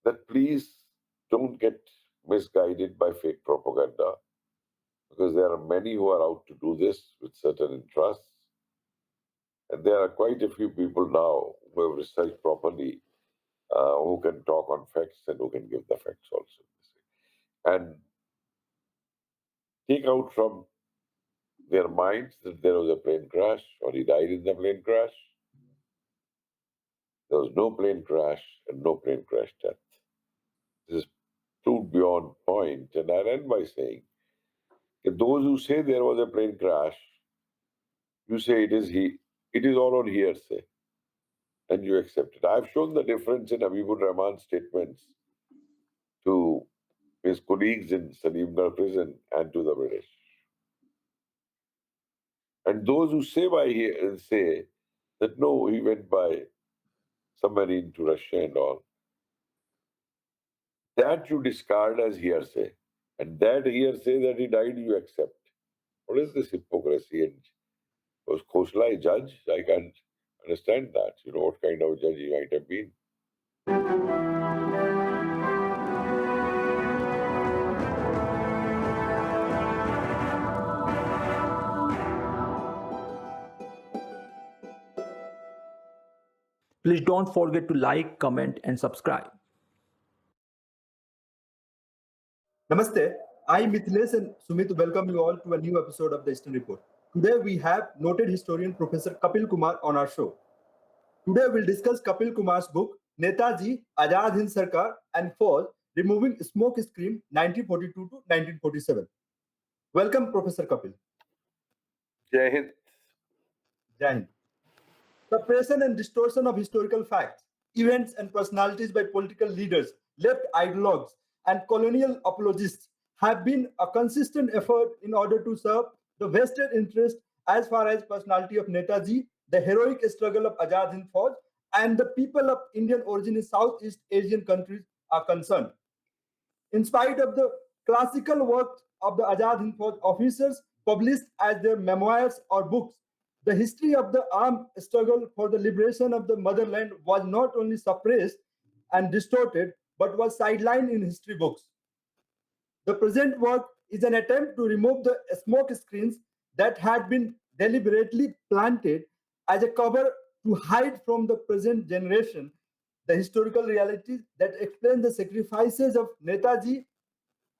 that please don't get misguided by fake propaganda, because there are many who are out to do this with certain interests. And there are quite a few people now who have researched properly, who can talk on facts and who can give the facts also. And take out from their minds that there was a plane crash or he died in the plane crash. There was no plane crash and no plane crash death. This is proved beyond point. And I end by saying that those who say there was a plane crash, you say it is all on hearsay, and you accept it. I've shown the difference in Habibur Rahman's statements to his colleagues in Salimgarh prison and to the British. And those who say that no, he went by submarine to Russia and all, that you discard as hearsay. And that hearsay that he died, you accept. What is this hypocrisy? And was Khosla a judge? I can't understand that. You know what kind of judge he might have been. Please don't forget to like, comment, and subscribe. Namaste. I, Mithilesh and Sumit, welcome you all to a new episode of the Eastern Report. Today we have noted historian Professor Kapil Kumar on our show. Today we'll discuss Kapil Kumar's book, Netaji, Azad Hind Sarkar and Fauj, Removing Smokescreen 1942 to 1947. Welcome, Professor Kapil. Jai Hind. Jai Hind. Suppression and distortion of historical facts, events and personalities by political leaders, left ideologues, and colonial apologists have been a consistent effort in order to serve the vested interest as far as personality of Netaji, the heroic struggle of Azad Hind Fauj, and the people of Indian origin in Southeast Asian countries are concerned. In spite of the classical work of the Azad Hind Fauj officers published as their memoirs or books, the history of the armed struggle for the liberation of the motherland was not only suppressed and distorted, but was sidelined in history books. The present work is an attempt to remove the smoke screens that had been deliberately planted as a cover to hide from the present generation the historical realities that explain the sacrifices of Netaji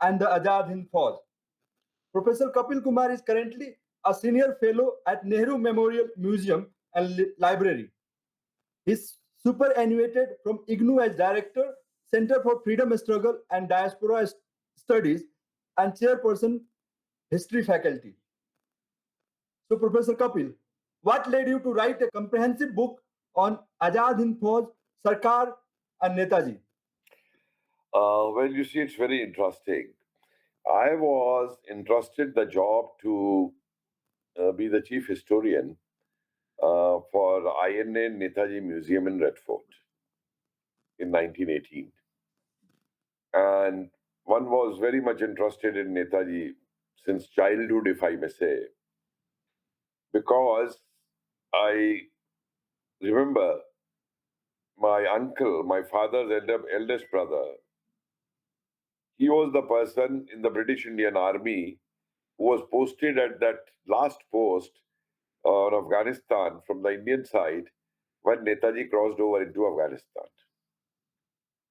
and the Azad Hind Fauj. Professor Kapil Kumar is currently a senior fellow at Nehru Memorial Museum and Library. He's superannuated from IGNU as director, Center for Freedom Struggle and Diaspora Studies, and chairperson, history faculty. So, Professor Kapil, what led you to write a comprehensive book on Azad Hind Fauj, Sarkar, and Netaji? Well, you see, it's very interesting. I was entrusted the job to be the chief historian for INA Netaji Museum in Red Fort in 1918. And one was very much interested in Netaji since childhood, if I may say, because I remember my uncle, my father's eldest brother, he was the person in the British Indian Army who was posted at that last post on Afghanistan from the Indian side when Netaji crossed over into Afghanistan.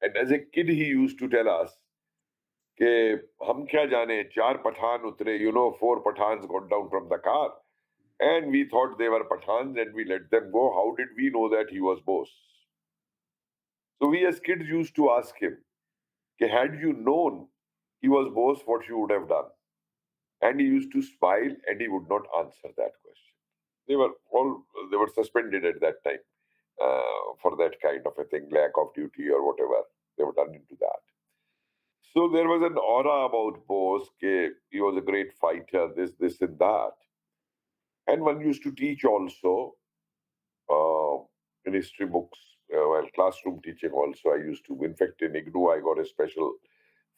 And as a kid, he used to tell us, कि हम क्या जाने चार पठान उतरे, you know, four Pathans got down from the car and we thought they were Pathans and we let them go. How did we know that he was boss? So we as kids used to ask him, कि had you known he was boss, what you would have done? And he used to smile and he would not answer that question. They were suspended at that time for that kind of a thing, lack of duty or whatever. They were done into that. So there was an aura about Bose, he was a great fighter, this and that. And one used to teach also in history books, while classroom teaching also I used to. In fact, in IGNU, I got a special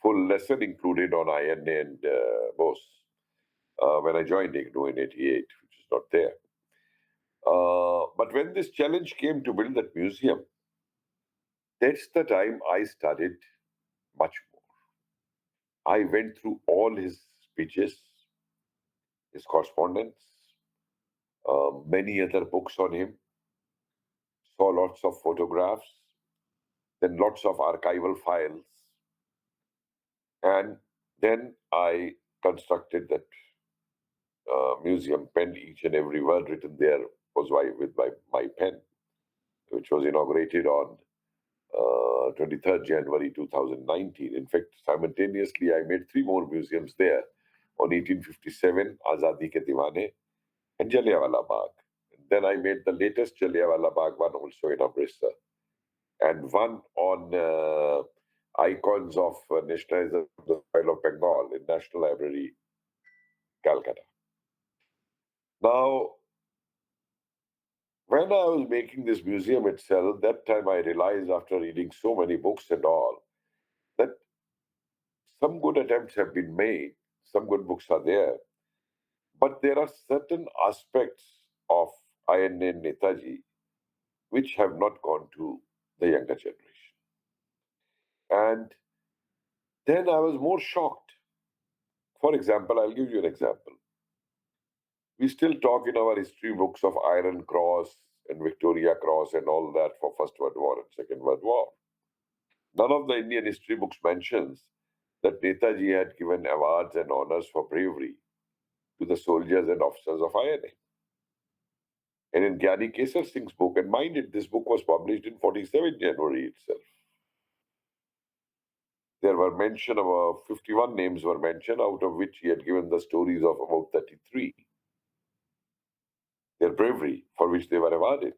full lesson included on INA and Bose when I joined IGNU in 88, which is not there. But when this challenge came to build that museum, That's the time I studied much more. I went through all his speeches, his correspondence, many other books on him, saw lots of photographs, then lots of archival files, and then I constructed that museum, penned each and every word written there was with my pen, which was inaugurated on 23rd January 2019. In fact, simultaneously, I made three more museums there on 1857, Azadi Ke Diwane, and Jallianwala Bagh. Then I made the latest Jallianwala Bagh one also in Amritsar, and one on icons of nationalism of the soil of Bengal in National Library, Calcutta. Now, when I was making this museum itself, that time I realized after reading so many books and all, that some good attempts have been made, some good books are there, but there are certain aspects of INA Netaji which have not gone to the younger generation. And then I was more shocked. For example, I'll give you an example. We still talk in our history books of Iron Cross and Victoria Cross and all that for First World War and Second World War. None of the Indian history books mentions that Netaji had given awards and honors for bravery to the soldiers and officers of INA. And in Gyani Kesar Singh's book, and mind it, this book was published in 47 January itself. There were mention of 51 names were mentioned, out of which he had given the stories of about 33. Their bravery for which they were awarded.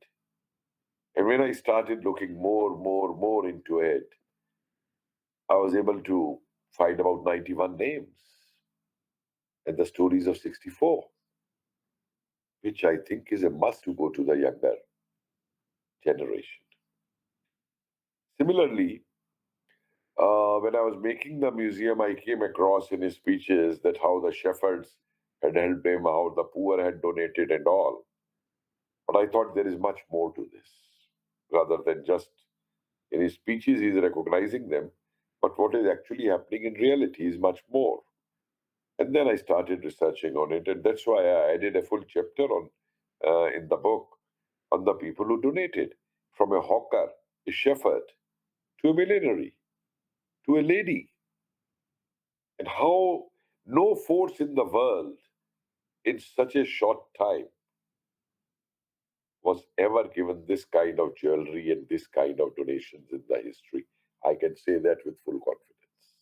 And when I started looking more into it, I was able to find about 91 names and the stories of 64, which I think is a must to go to the younger generation. Similarly, when I was making the museum, I came across in his speeches that how the shepherds had helped him, how the poor had donated and all. But I thought there is much more to this. Rather than just in his speeches, he's recognizing them, but what is actually happening in reality is much more. And then I started researching on it, and that's why I added a full chapter on in the book on the people who donated, from a hawker, a shepherd, to a millionaire, to a lady, and how no force in the world in such a short time was ever given this kind of jewelry and this kind of donations in the history. I can say that with full confidence.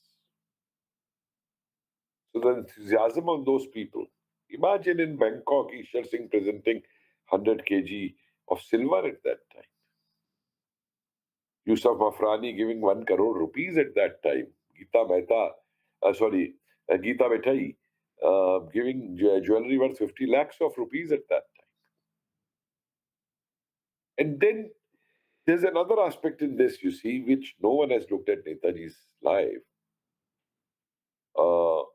So the enthusiasm of those people. Imagine in Bangkok, Ishar Singh presenting 100 kg of silver at that time. Yusuf Mafrani giving 1 crore rupees at that time. Geeta Mehtai giving jewelry worth 50 lakhs of rupees at that time. And then there's another aspect in this, you see, which no one has looked at Netaji's life. Well,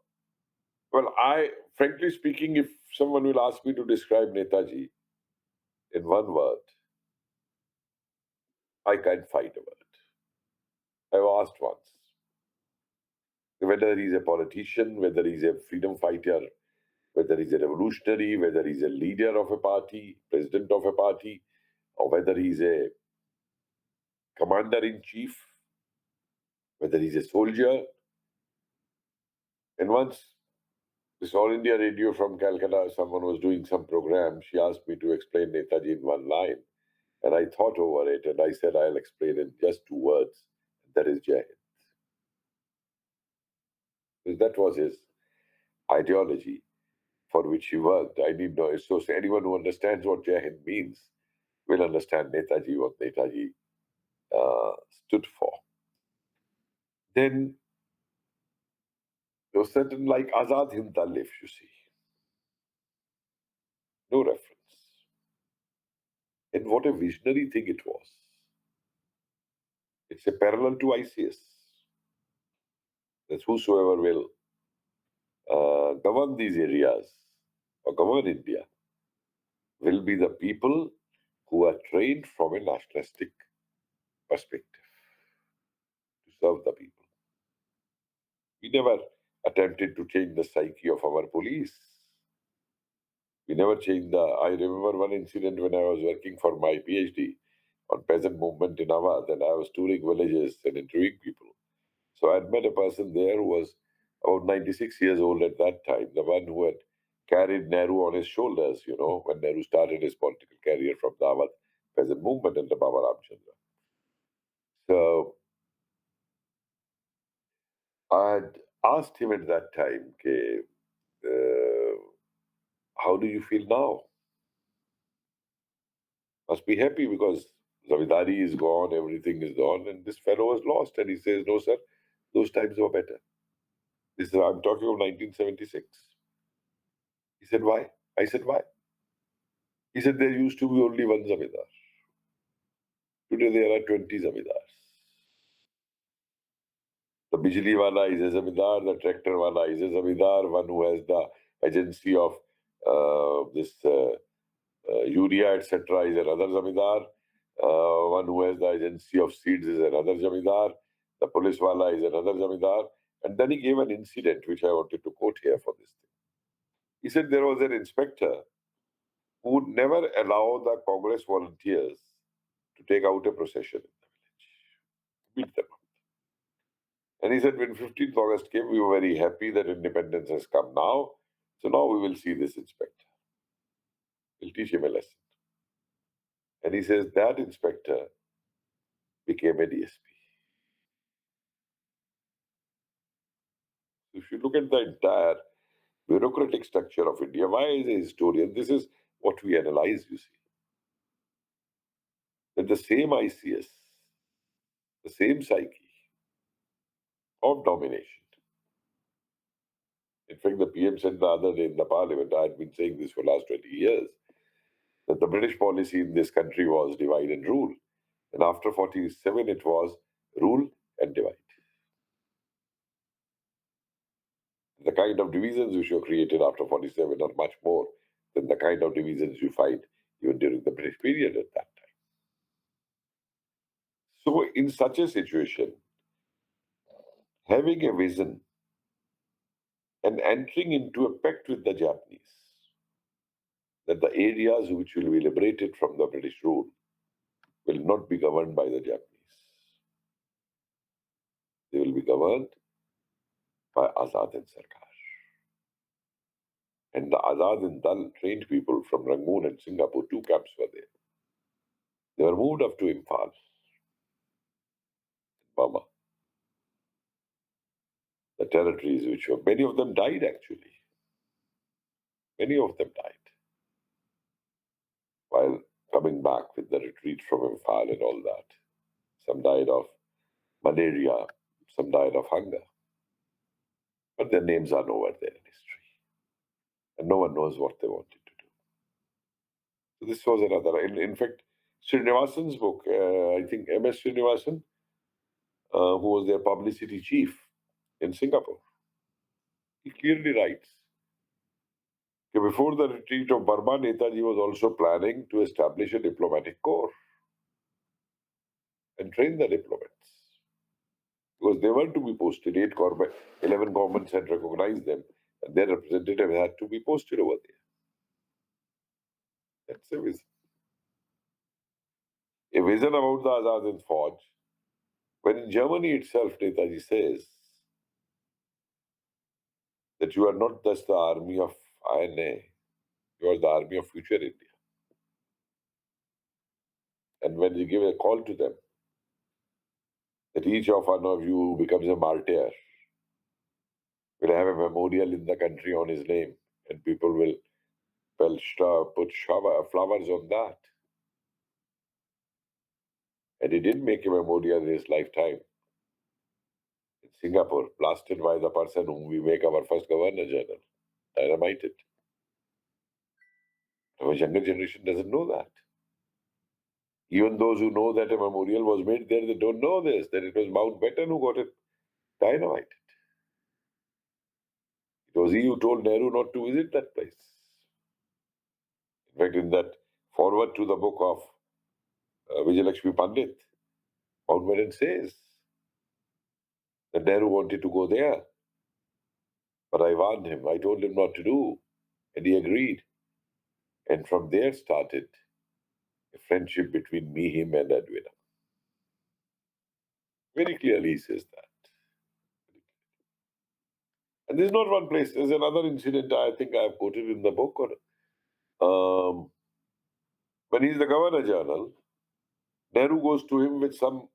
frankly speaking, if someone will ask me to describe Netaji in one word, I can't find a word. I've asked once. Whether he's a politician, whether he's a freedom fighter, whether he's a revolutionary, whether he's a leader of a party, president of a party, or whether he's a commander-in-chief, whether he's a soldier. And once this All India Radio from Calcutta, someone was doing some program, she asked me to explain Netaji in one line. And I thought over it and I said, I'll explain in just 2 words. That is Jai Hind. Because that was his ideology for which he worked. I need no. So anyone who understands what Jai Hind means will understand Netaji, what Netaji stood for. Then there was certain like Azad Hind Dal, if you see. No reference. And what a visionary thing it was. It's a parallel to ICS. That whosoever will govern these areas or govern India will be the people who are trained from a nationalistic perspective. serve the people. We never attempted to change the psyche of our police. We never changed the. I remember one incident when I was working for my PhD on peasant movement in Awadh, and I was touring villages and interviewing people. So I had met a person there who was about 96 years old at that time, the one who had carried Nehru on his shoulders, when Nehru started his political career from the Awadh peasant movement under Baba Ramchandra. So I had asked him at that time, okay, how do you feel now? Must be happy because Zamindari is gone, everything is gone, and this fellow was lost. And he says, no, sir, those times were better. I'm talking of 1976. He said, why? I said, why? He said, there used to be only one Zamindar. Today there are 20 Zamindars. The Bijli wala is a Zamindar, the tractor wala is a Zamindar, one who has the agency of this urea, etc., is another Zamindar. One who has the agency of seeds is another Zamindar. The police wala is another Zamindar. And then he gave an incident which I wanted to quote here for this thing. He said there was an inspector who would never allow the Congress volunteers to take out a procession in the village. Beat them up. And he said when 15th August came, we were very happy that independence has come now. So now we will see this inspector. We'll teach him a lesson. And he says that inspector became a DSP. If you look at the entire bureaucratic structure of India, why, as a historian, this is what we analyze, you see. That the same ICS, the same psyche of domination. In fact, the PM said the other day in the parliament, I had been saying this for the last 20 years, that the British policy in this country was divide and rule. And after 47, it was rule and divide. The kind of divisions which were created after 47 are much more than the kind of divisions you find even during the British period at that time. So, in such a situation, having a vision and entering into a pact with the Japanese that the areas which will be liberated from the British rule will not be governed by the Japanese. They will be governed by Azad Hind Sarkar. And the Azad Hind Dal trained people from Rangoon and Singapore, 2 camps were there. They were moved up to Imphal, Burma. The territories which were, many of them died actually. Many of them died while coming back with the retreat from Imphal and all that. Some died of malaria, some died of hunger. But their names are nowhere there in history. And no one knows what they wanted to do. So this was another. In fact, Srinivasan's book, I think M.S. Srinivasan, who was their publicity chief in Singapore, he clearly writes that before the retreat of Burma, Netaji was also planning to establish a diplomatic corps and train the diplomats. Because they were to be posted. 11 governments had recognized them, and their representatives had to be posted over there. That's a vision. A vision about the Azad Hind Fauj, when in Germany itself, Netaji says that you are not just the army of INA, you are the army of future India. And when you give a call to them, that each of one of you who becomes a martyr will have a memorial in the country on his name, and people will put flowers on that. And he didn't make a memorial in his lifetime in Singapore, blasted by the person whom we make our first Governor General, dynamited. Our younger generation doesn't know that. Even those who know that a memorial was made there, they don't know this, that it was Mountbatten who got it dynamited. It was he who told Nehru not to visit that place. In fact, in that forward to the book of Vijayalakshmi Pandit, Mountbatten says And Nehru wanted to go there. But I warned him. I told him not to do. And he agreed. And from there started a friendship between me, him, and Edwina. Very clearly he says that. And there's not one place. There's another incident I think I have quoted in the book. When he's the Governor General, Nehru goes to him with some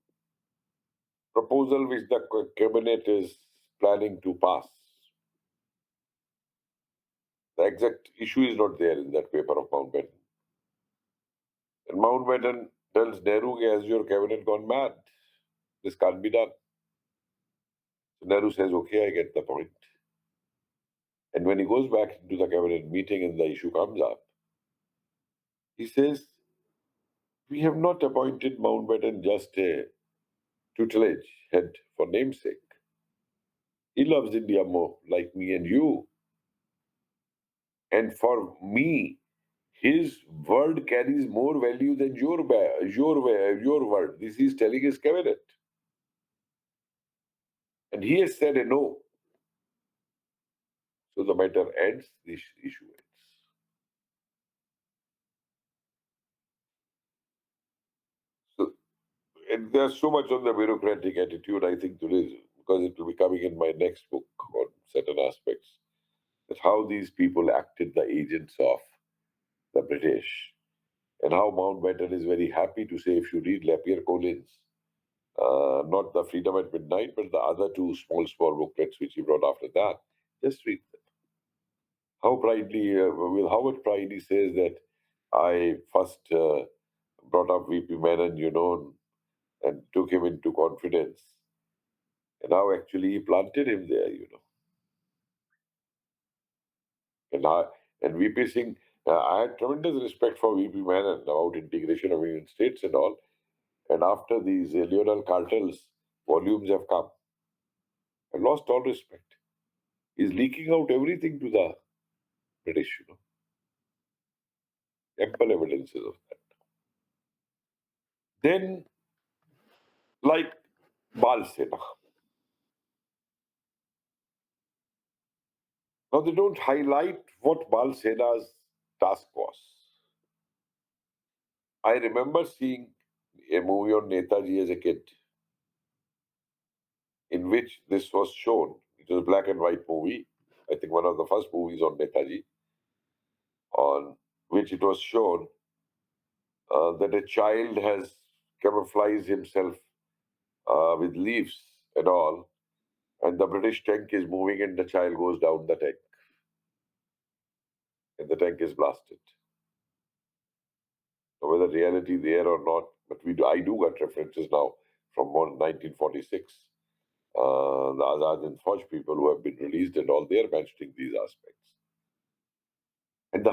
proposal which the cabinet is planning to pass. The exact issue is not there in that paper of Mountbatten. And Mountbatten tells Nehru, has your cabinet gone mad? This can't be done. So Nehru says, okay, I get the point. And when he goes back into the cabinet meeting and the issue comes up, he says, we have not appointed Mountbatten just a tutelage head for namesake. He loves India more, like me and you. And for me, his word carries more value than your word. This is telling his cabinet. And he has said a no. So the matter ends, this issue ends. So, and there's so much on the bureaucratic attitude, I think, today, because it will be coming in my next book on certain aspects, that how these people acted the agents of the British, and how Mountbatten is very happy to say, if you read Lapierre Collins, not the Freedom at Midnight, but the other two small booklets which he brought after that, just read them. How proudly, with how much pride he says that I first brought up VP Menon, and took him into confidence. And now actually he planted him there. And VP Singh, I had tremendous respect for VP Menon about integration of Union States and all. And after these Leonel Cartel's volumes have come, I lost all respect. He's leaking out everything to the British. Ample evidences of that. Then, like Bal Sena. Now, they don't highlight what Bal Sena's task was. I remember seeing a movie on Netaji as a kid, in which this was shown. It was a black and white movie. I think one of the first movies on Netaji, on which it was shown that a child has camouflaged himself with leaves and all, and the British tank is moving and the child goes down the tank. And the tank is blasted. So whether reality there or not, but I do get references now from 1946. The Azad Hind Fauj people who have been released and all, they're mentioning these aspects. And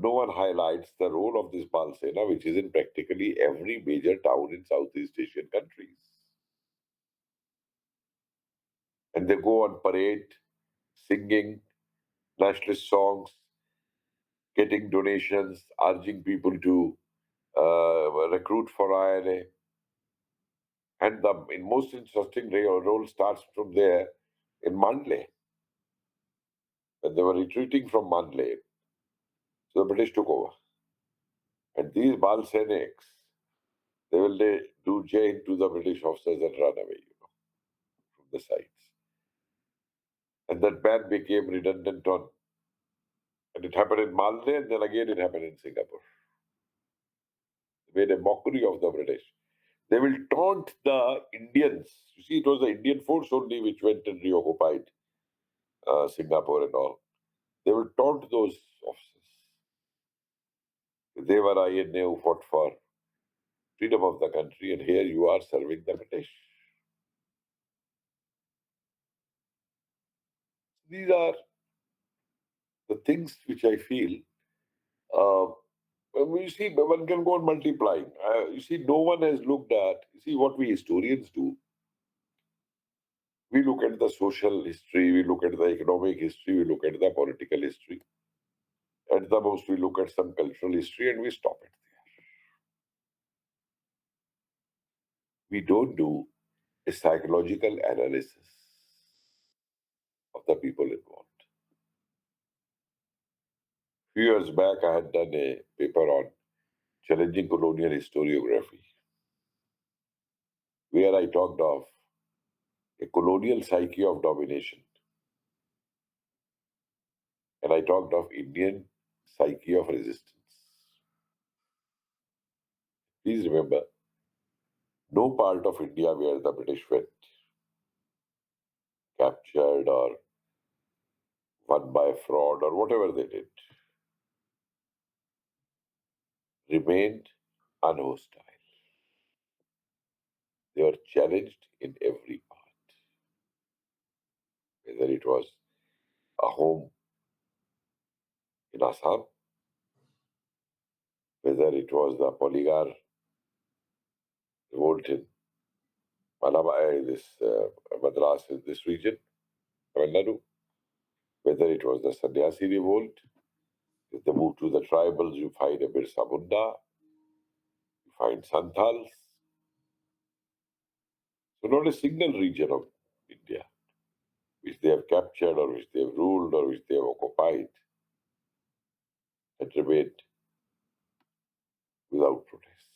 no one highlights the role of this Bal Sena, which is in practically every major town in Southeast Asian countries. And they go on parade, singing nationalist songs, getting donations, urging people to recruit for INA. And the most interesting role starts from there in Mandle. When they were retreating from Mandle, so the British took over. And these Bal Senics, they will do jail to the British officers and run away, from the sides. And that ban became redundant on. And it happened in Maldives, and then again it happened in Singapore. They made a mockery of the British. They will taunt the Indians. You see, it was the Indian force only which went and reoccupied Singapore and all. They will taunt those officers. They were INA who fought for freedom of the country, and here you are serving the British. These are the things which I feel. You see, one can go on multiplying. You see, no one has looked at. You see, what we historians do. We look at the social history, we look at the economic history, we look at the political history. At the most, we look at some cultural history and we stop it there. We don't do a psychological analysis. the people involved. A few years back, I had done a paper on challenging colonial historiography, where I talked of a colonial psyche of domination, and I talked of Indian psyche of resistance. Please remember, no part of India where the British went, captured or won by fraud or whatever they did, remained unhostile. They were challenged in every part, whether it was a home in Assam, whether it was the Polygar revolt in Madras, in this region, Tamil Nadu, whether it was the Sannyasi revolt. If they move to the tribals, you find a Birsa Munda, you find Santals. So not a single region of India which they have captured or which they have ruled or which they have occupied had remained without protest.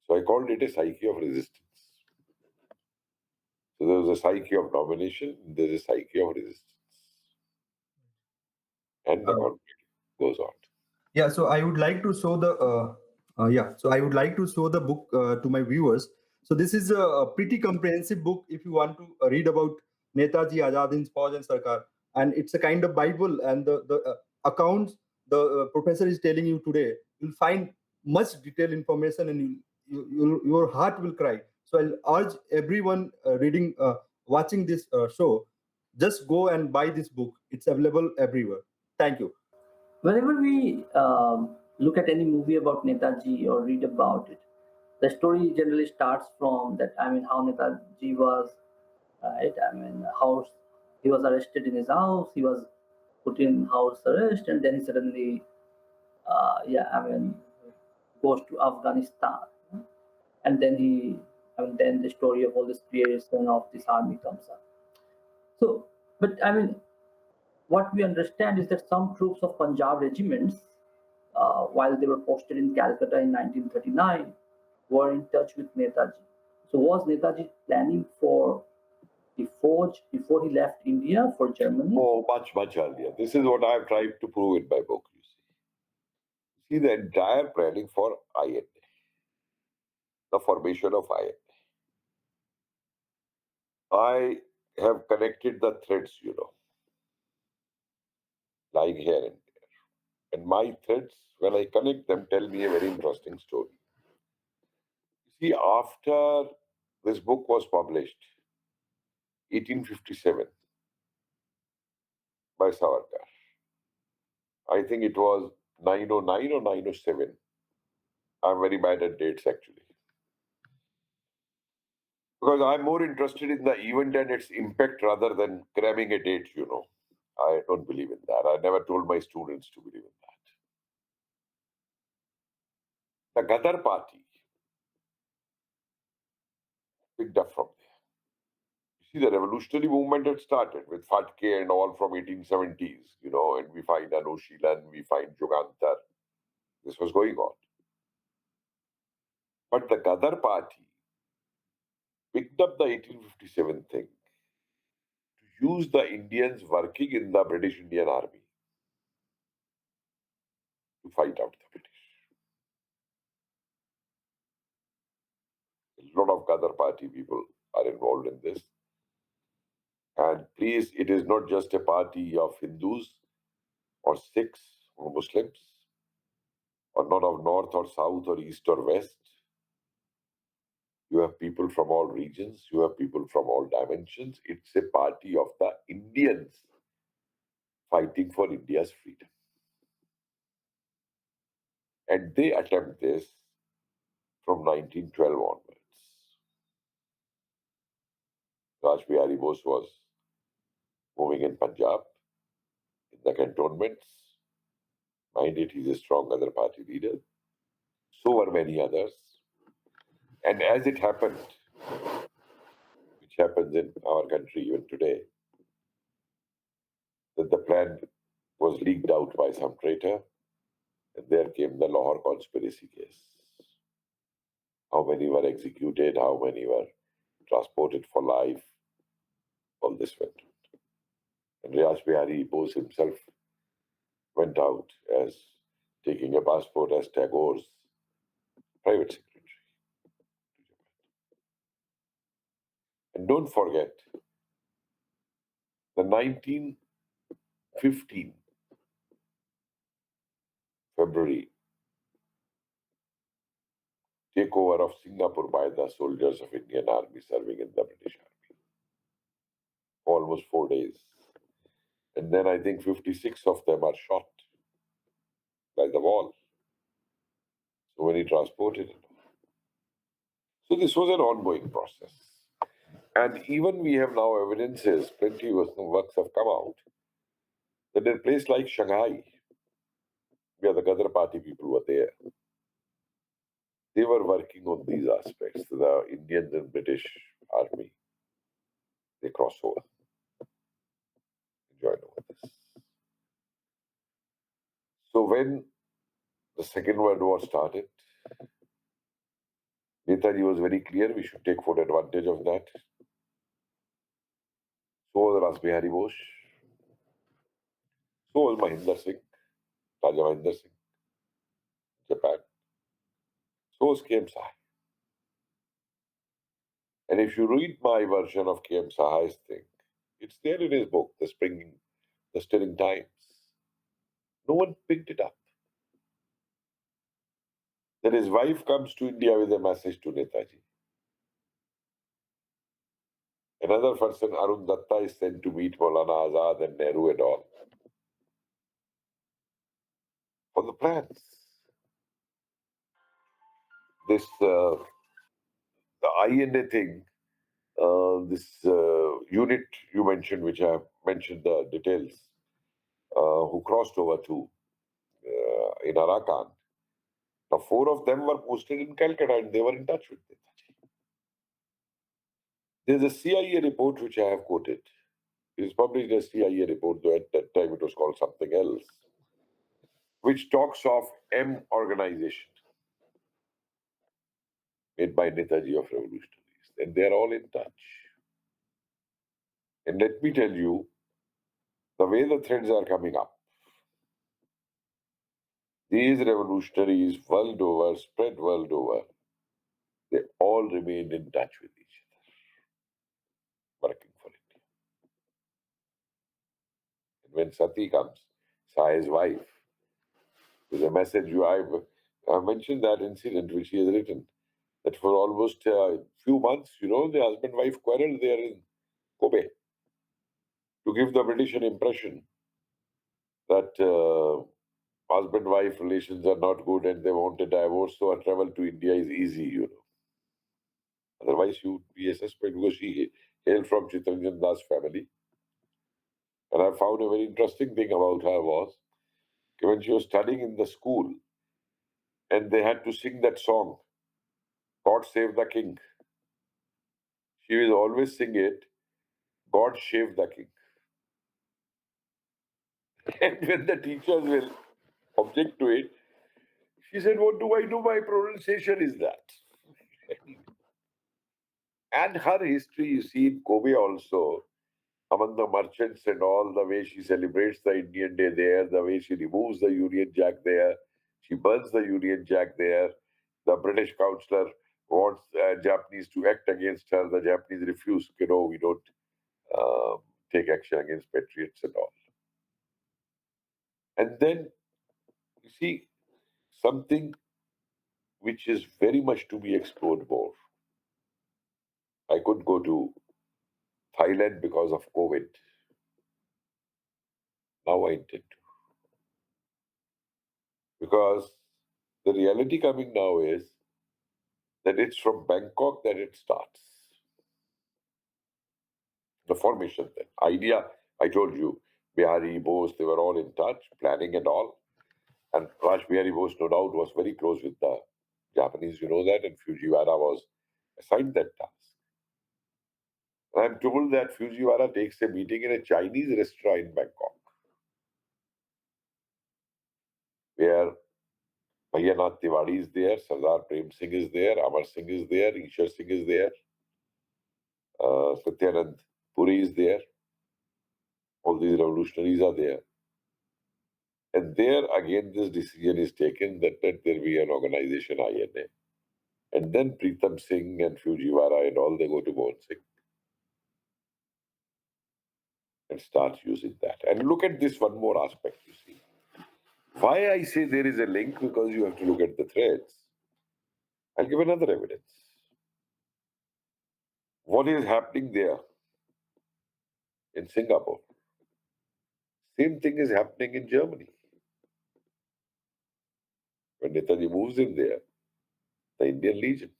So I called it a psyche of resistance. So there was a psyche of domination, there is a psyche of resistance. And the conflict goes on. Yeah, so I would like to show the book to my viewers. So this is a pretty comprehensive book if you want to read about Netaji, Azad Hind Fauj and Sarkar, and it's a kind of Bible. And the accounts the professor is telling you today, you'll find much detailed information, and your heart will cry. So I'll urge everyone watching this show, just go and buy this book. It's available everywhere. Thank you. Whenever we look at any movie about Netaji or read about it, the story generally starts from that. I mean, how Netaji was, right? I mean, how he was arrested in his house, he was put in house arrest, and then he suddenly, goes to Afghanistan, and then then the story of all this creation of this army comes up. So, but I mean, what we understand is that some troops of Punjab regiments, while they were posted in Calcutta in 1939, were in touch with Netaji. So was Netaji planning for the Fauj before he left India for Germany? Oh, much, much earlier. This is what I've tried to prove in my book, you see. See, the entire planning for INA, the formation of INA. I have connected the threads, lying here and there. And my threads, when I connect them, tell me a very interesting story. You see, after this book was published, 1857, by Savarkar, I think it was 909 or 907. I'm very bad at dates, actually. Because I'm more interested in the event and its impact rather than cramming a date, I don't believe in that. I never told my students to believe in that. The Ghadar party picked up from there. You see, the revolutionary movement had started with Fatke and all from 1870s, and we find Anushilan, we find Jugantar. This was going on. But the Ghadar party picked up the 1857 thing to use the Indians working in the British Indian Army to fight out the British. A lot of Ghadar party people are involved in this. And please, it is not just a party of Hindus or Sikhs or Muslims, or not of North or South or East or West. You have people from all regions, you have people from all dimensions. It's a party of the Indians fighting for India's freedom. And they attempt this from 1912 onwards. Raj Bihari Bose was moving in Punjab, in the cantonments. Mind it, he's a strong other party leader. So were many others. And as it happened, which happens in our country even today, that the plan was leaked out by some traitor, and there came the Lahore conspiracy case. How many were executed, how many were transported for life, all this went on. And Riaz Bihari Bose himself went out as taking a passport as Tagore's private secretary. And don't forget, the 1915 February takeover of Singapore by the soldiers of Indian Army serving in the British Army for almost 4 days. And then I think 56 of them are shot by the wall. So when he transported it. So this was an ongoing process. And even we have now evidences, plenty of works have come out, that in a place like Shanghai, where the Ghadar Party people were there, they were working on these aspects. The Indians and British Army, they cross over, join over this. So when the Second World War started, Netaji was very clear we should take full advantage of that. So was Ras Bihari Bose. So was Mahinder Singh, Raja Mahinder Singh, Japan. So was K.M. Sahai. And if you read my version of K.M. Sahai's thing, it's there in his book, The Stirring Times. No one picked it up. That his wife comes to India with a message to Netaji. Another person, Arun Datta, is sent to meet Maulana Azad and Nehru and all for the plans. This, the INA thing, this unit you mentioned, which I have mentioned the details, who crossed over to in Arakan. Now, 4 of them were posted in Calcutta and they were in touch with Netaji. There's a CIA report which I have quoted. It is published a CIA report, though at that time it was called something else, which talks of M organization made by Netaji of revolutionaries. And they're all in touch. And let me tell you, the way the threads are coming up, these revolutionaries world over, spread world over, they all remain in touch with each other, working for India. And when Sati comes, Sai's wife, with a message, I've mentioned that incident which he has written, that for almost a few months, the husband-wife quarreled there in Kobe to give the British an impression that husband-wife relations are not good and they want a divorce, so a travel to India is easy. Otherwise, she would be a suspect because she hailed from Chittaranjan Das family. And I found a very interesting thing about her was when she was studying in the school and they had to sing that song, God Save the King. She will always sing it, God Save the King. And when the teachers will object to it, she said, what do I do? My pronunciation is that. And her history, you see, in Kobe also, among the merchants and all, the way she celebrates the Indian Day there, the way she removes the Union Jack there, she burns the Union Jack there. The British counselor wants Japanese to act against her. The Japanese refuse, we don't take action against patriots and all. And then, you see, something which is very much to be explored more. I could go to Thailand because of COVID. Now I intend to. Because the reality coming now is that it's from Bangkok that it starts. The formation then. Idea, I told you, Bihari, Bose, they were all in touch, planning and all. And Raj Bihari Bose, no doubt, was very close with the Japanese, you know that, and Fujiwara was assigned that task. And I'm told that Fujiwara takes a meeting in a Chinese restaurant in Bangkok. where Bhaiyanath Tiwari is there, Sardar Prem Singh is there, Amar Singh is there, Ishwar Singh is there, Satyanand Puri is there. All these revolutionaries are there. And there again this decision is taken that let there be an organization INA. And then Pritam Singh and Fujiwara and all, they go to Mohan Singh and start using that. And look at this one more aspect, you see. Why I say there is a link? Because you have to look at the threads. I'll give another evidence. What is happening there in Singapore? Same thing is happening in Germany. When Netaji moves in there, the Indian Legion.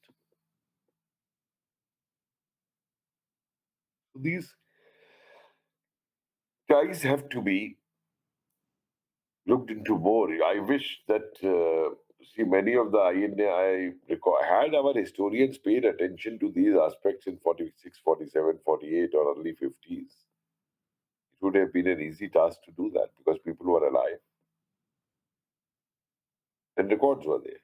These ties have to be looked into more. I wish that, see, many of the INA, I recall, had our historians paid attention to these aspects in 46, 47, 48, or early 50s, it would have been an easy task to do that because people were alive and records were there.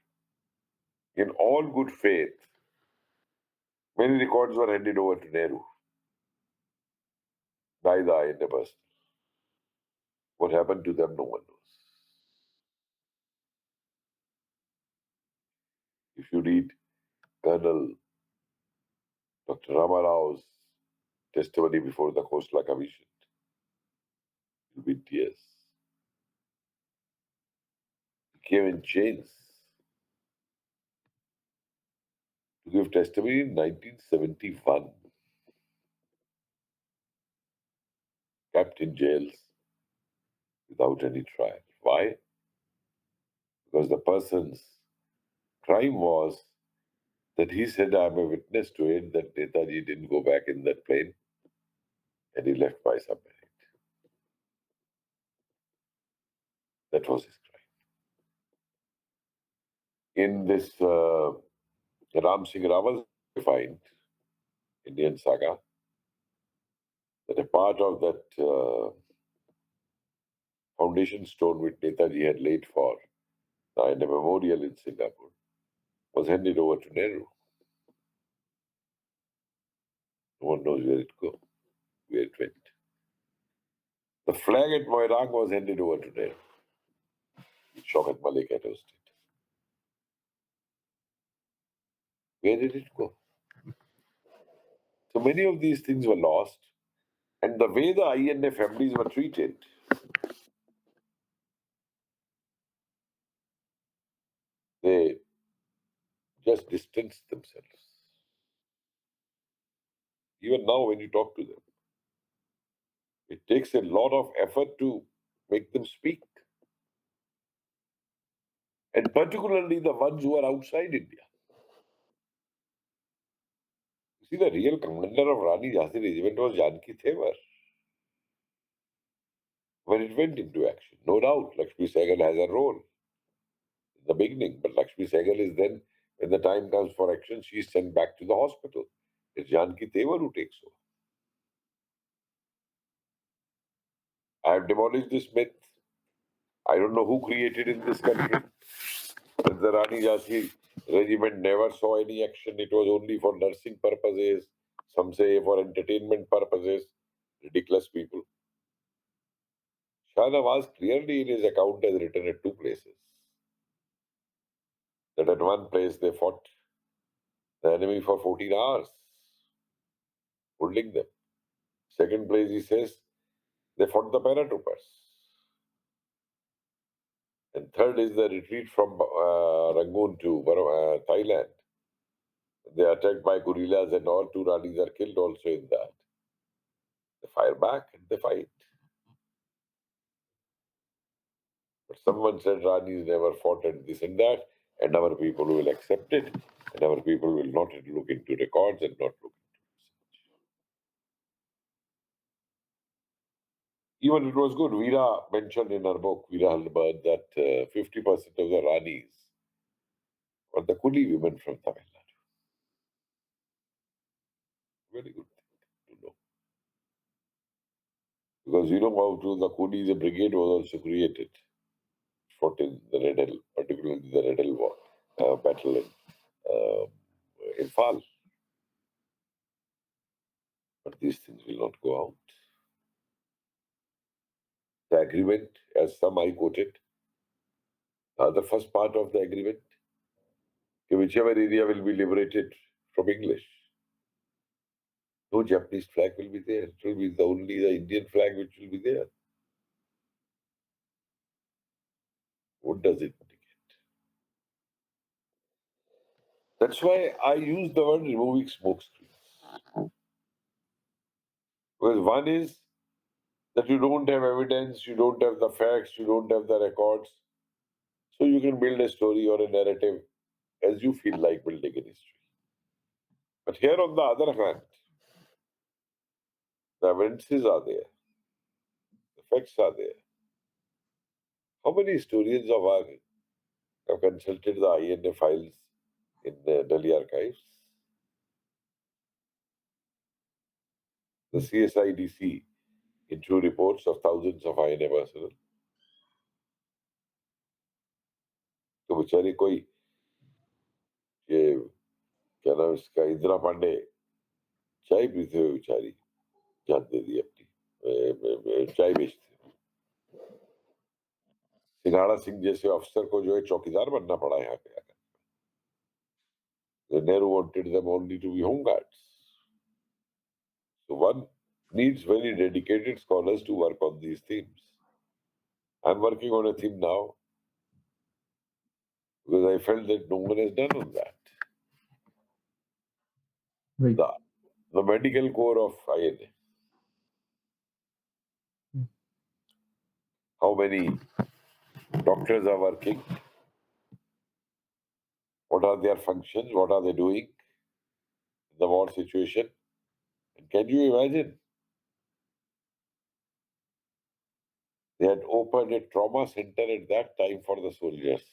In all good faith, many records were handed over to Nehru by the INA person. What happened to them, no one knows. If you read Colonel Dr. Ramarao's testimony before the Khosla Commission, you'll be in tears. He came in chains to give testimony in 1971, kept in jails without any trial. Why? Because the person's crime was that he said, I'm a witness to it, that Netaji didn't go back in that plane and he left by submarine. That was his crime. In this Ram Singh Rawal defined Indian saga, that a part of that foundation stone which Netaji had laid for the INA memorial in Singapore was handed over to Nehru. No one knows where it went. The flag at Moirang was handed over to Nehru, which Shaukat Malik had hosted. Where did it go? So many of these things were lost, and the way the INA families were treated, they just distanced themselves. Even now, when you talk to them, it takes a lot of effort to make them speak. And particularly the ones who are outside India. You see, the real commander of Rani Jhansi Regiment was Janki Thevar when it went into action. No doubt, Lakshmi Sehgal has a role in the beginning, but Lakshmi Sehgal is then, when the time comes for action, she is sent back to the hospital. It's Janki Thevar who takes over. I have demolished this myth. I don't know who created in this country. But the Rani Jhansi Regiment never saw any action. It was only for nursing purposes. Some say for entertainment purposes. Ridiculous people. Shah Nawaz clearly in his account has written at two places that at one place they fought the enemy for 14 hours, holding them. Second place he says they fought the paratroopers. And third is the retreat from Rangoon to Thailand. They are attacked by guerrillas and all. Two Ranis are killed also in that. They fire back and they fight. But someone said Ranis never fought and this and that, and our people will accept it, and our people will not look into records and not look into research. Even it was good. Veera mentioned in her book, Veera Halbad, that 50% of the Ranis were the Kuli women from Tamil Nadu. Very good thing to know. Because you know how to the Kulis, a brigade was also created fought in the Red Hill, particularly the Red Hill War, battle in Fal. But these things will not go out. The agreement, as some I quoted, the first part of the agreement, whichever area will be liberated from English, no Japanese flag will be there. It will be only the Indian flag which will be there. What does it indicate? That's why I use the word removing smokescreens. Because one is that you don't have evidence, you don't have the facts, you don't have the records. So you can build a story or a narrative as you feel like building a history. But here on the other hand, the evidences are there, the facts are there. How many historians of ours have consulted the INA files in the Delhi archives? The CSIDC issue reports of thousands of INA personnel. तो बेचारे कोई ये क्या नाम इसका इंदिरा पांडे चाय पीते हुए बेचारी जान दे दी अपनी चाय बेचते सिंघाड़ा सिंह जैसे अफसर को जो है चौकीदार बनना पड़ा यहाँ पे आकर Nehru wanted them only to be home guards. So one needs very dedicated scholars to work on these themes. I'm working on a theme now because I felt that no one has done on that. Right. The medical core of INA. How many doctors are working? What are their functions? What are they doing in the war situation? And can you imagine? They had opened a trauma center at that time for the soldiers.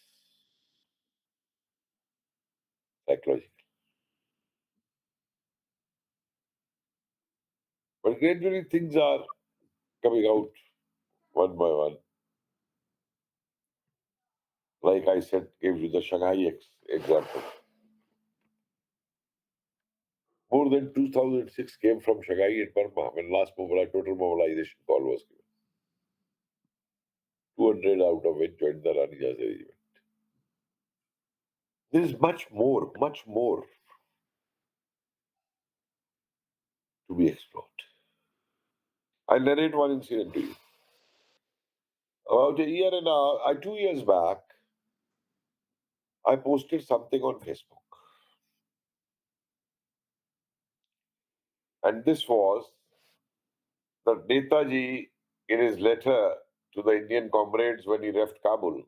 Psychological. But gradually things are coming out one by one. Like I said, gave you the Shanghai example. More than 2006 came from Shanghai and Burma when last total mobilization call was given. 200 out of which joined the Rani Jhansi Regiment. There is much more to be explored. I'll narrate one incident to you. About a year and a half, 2 years back, I posted something on Facebook. And this was that Netaji, in his letter to the Indian comrades when he left Kabul,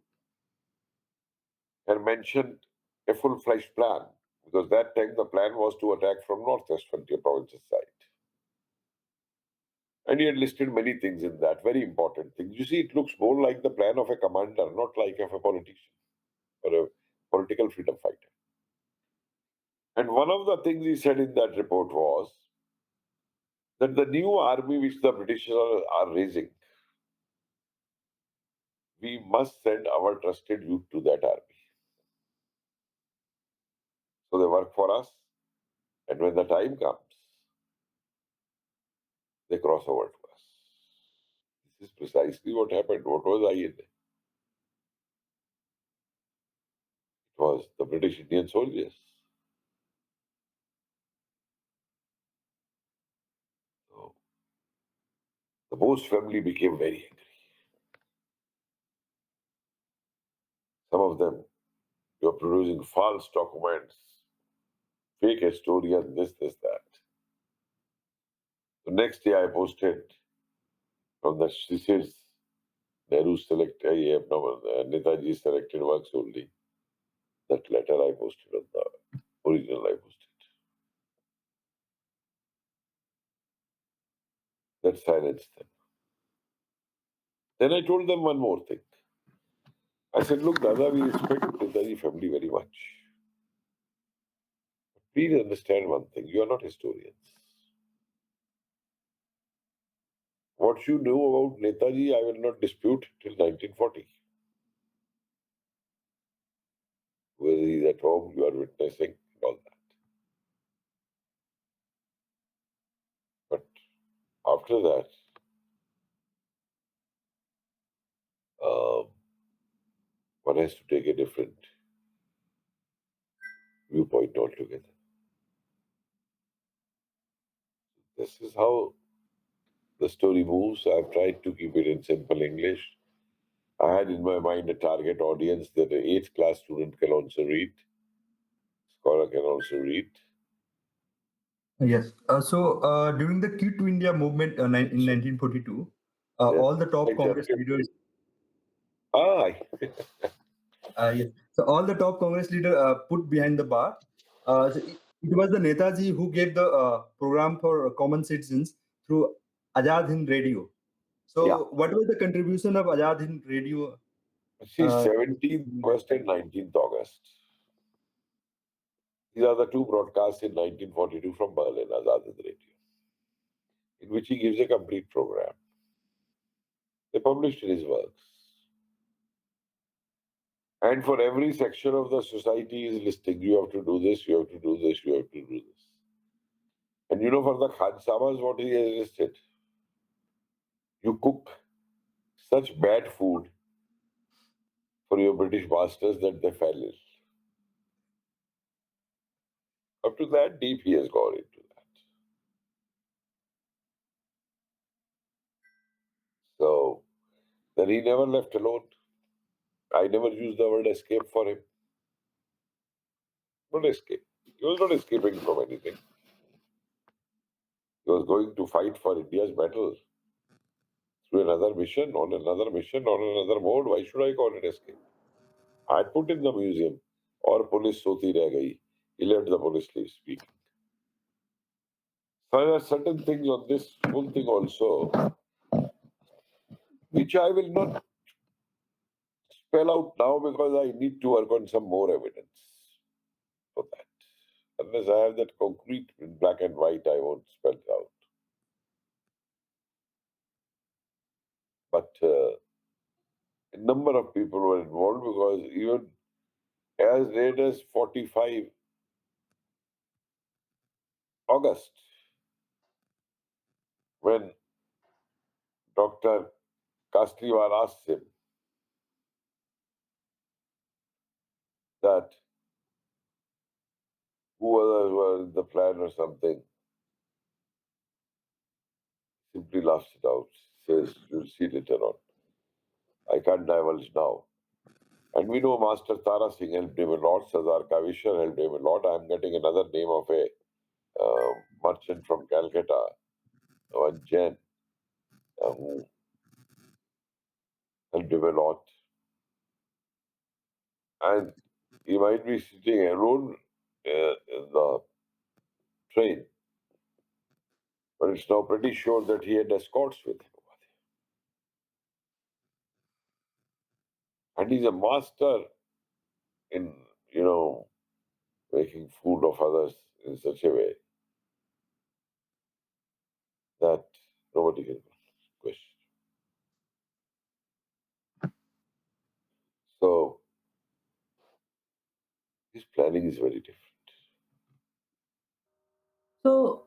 had mentioned a full-fledged plan, because that time the plan was to attack from northwest frontier provinces side. And he had listed many things in that, very important things. You see, it looks more like the plan of a commander, not like of a politician or a political freedom fighter. And one of the things he said in that report was that the new army which the British are raising, we must send our trusted youth to that army. So they work for us, and when the time comes, they cross over to us. This is precisely what happened. What was INA? It was the British Indian soldiers. So the Bose family became very angry. Some of them were producing false documents, fake historians, this, that. The next day I posted from the Shishir's Nehru Netaji selected works only. That letter I posted on the original I posted. That silenced them. Then I told them one more thing. I said, look, Dada, we respect Netaji family very much. Please understand one thing. You are not historians. What you know about Netaji, I will not dispute till 1940. whether he's at home, you are witnessing and all that. But after that, um, one has to take a different viewpoint altogether. This is how the story moves. I've tried to keep it in simple English. I had in my mind a target audience that an 8th class student can also read, scholar can also read. Yes. During the Quit to India movement in 1942, Yes. all the top Congress Executive. leaders. Ah, Yes. So all the top Congress leader put behind the bar. It was the Netaji who gave the program for common citizens through Azad Hind Radio. So yeah. what was the contribution of Azad Hind Radio? See, Uh, 17th August and 19th August. These are the two broadcasts in 1942 from Berlin, Azad Hind Radio, in which he gives a complete program. They published in his works. And for every section of the society is listing, you have to do this, you have to do this, you have to do this. And you know, for the Khansamas, what he has listed? You cook such bad food for your British masters that they fell ill. Up to that deep, he has gone into that. So then he never left alone. I never used the word escape for him. Not escape. He was not escaping from anything. He was going to fight for India's battle through another mission, on another mission, on another mode. Why should I call it escape? I put in the museum, or police soti reh gayi. He let the police leave speaking. So there are certain things on this whole thing also, which I will not spell out now because I need to work on some more evidence for that. Unless I have that concrete in black and white, I won't spell it out. But a number of people were involved because even as late as 45 August, when Dr. Kasliwal asked him that who others were in the plan or something, simply laughs it out, says, you'll see later on. I can't divulge now. And we know Master Tara Singh helped him a lot, Sardar Kavishar helped him a lot. I'm getting another name of a merchant from Calcutta, one Jain, who helped him a lot. And he might be sitting alone in the train, but it's now pretty sure that he had escorts with him. And he's a master in, making food of others in such a way that nobody can question. So his planning is very different. So,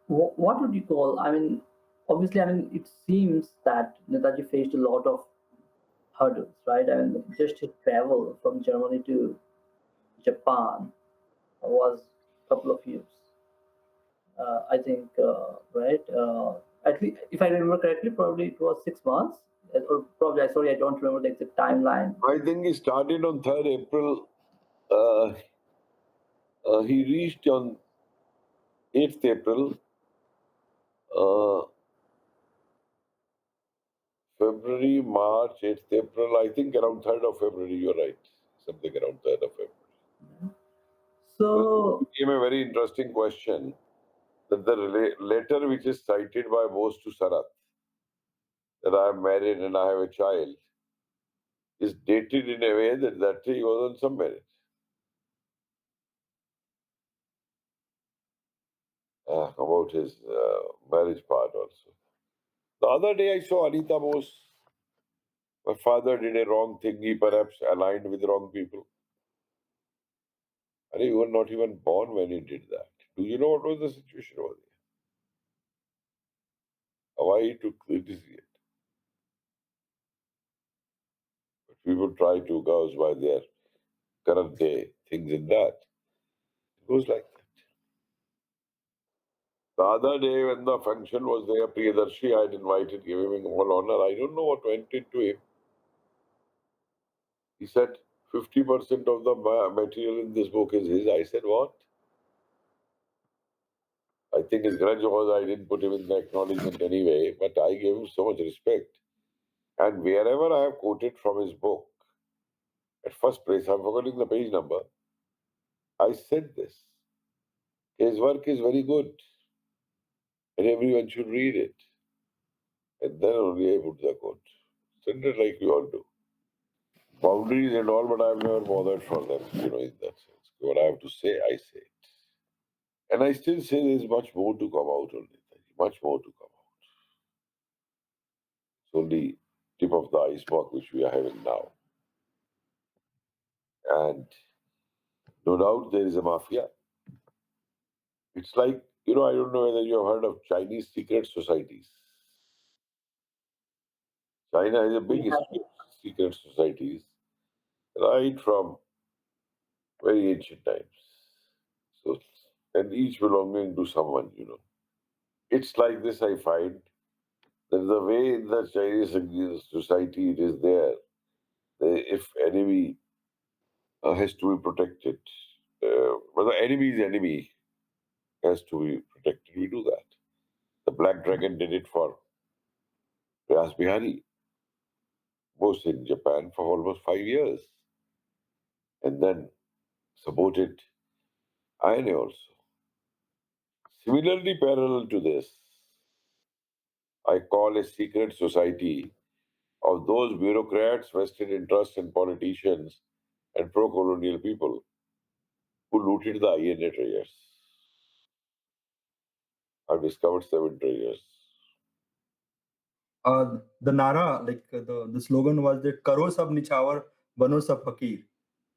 what would you call? I mean, obviously, I mean, it seems that Netaji faced a lot of hurdles, right? I mean, just his travel from Germany to Japan was a couple of years. I think, right? At least, if I remember correctly, probably it was 6 months, or probably. Sorry, I don't remember the exact timeline. I think he started on 3rd April. He reached on 8th April. February, March, 8th April, I think around 3rd of February, you're right. Something around 3rd of February. So, It became a very interesting question that the letter which is cited by Bose to Sarath, that I am married and I have a child, is dated in a way that he was on some marriage. About his marriage part also. The other day I saw Anita Bose. My father did a wrong thing. He perhaps aligned with wrong people. And you were not even born when he did that. Do you know what was the situation over there? Why he took this yet? But people try to gauge by their current day things in that. It goes like that. The other day when the function was there, Priyadarshi, I had invited, giving him all honor. I don't know what went into him. He said 50% of the material in this book is his. I said, what? I think his grudge was I didn't put him in the acknowledgement anyway, but I gave him so much respect. And wherever I have quoted from his book, at first place, I'm forgetting the page number, I said this. His work is very good, and everyone should read it. And then only I put the quote. Send it like you all do. Boundaries and all, but I've never bothered for them, in that sense. What I have to say, I say it. And I still say there's much more to come out on it. Much more to come out. It's only tip of the iceberg which we are having now. And no doubt there is a mafia. It's like, I don't know whether you have heard of Chinese secret societies. China has a big We have history of secret societies, right from very ancient times. So, and each belonging to someone. It's like this, I find, that the way in the Chinese society it is there, if enemy has to be protected, well, the enemy's enemy has to be protected, we do that. The Black Dragon did it for Vyas Bihari, was in Japan for almost 5 years, and then supported INA also. Similarly, parallel to this, I call a secret society of those bureaucrats, vested interests, and politicians and pro-colonial people who looted the INA treasures. I've discovered 7 treasures. The Nara, like the slogan was that Karo Sab Nichawar, Bano Sab Fakir.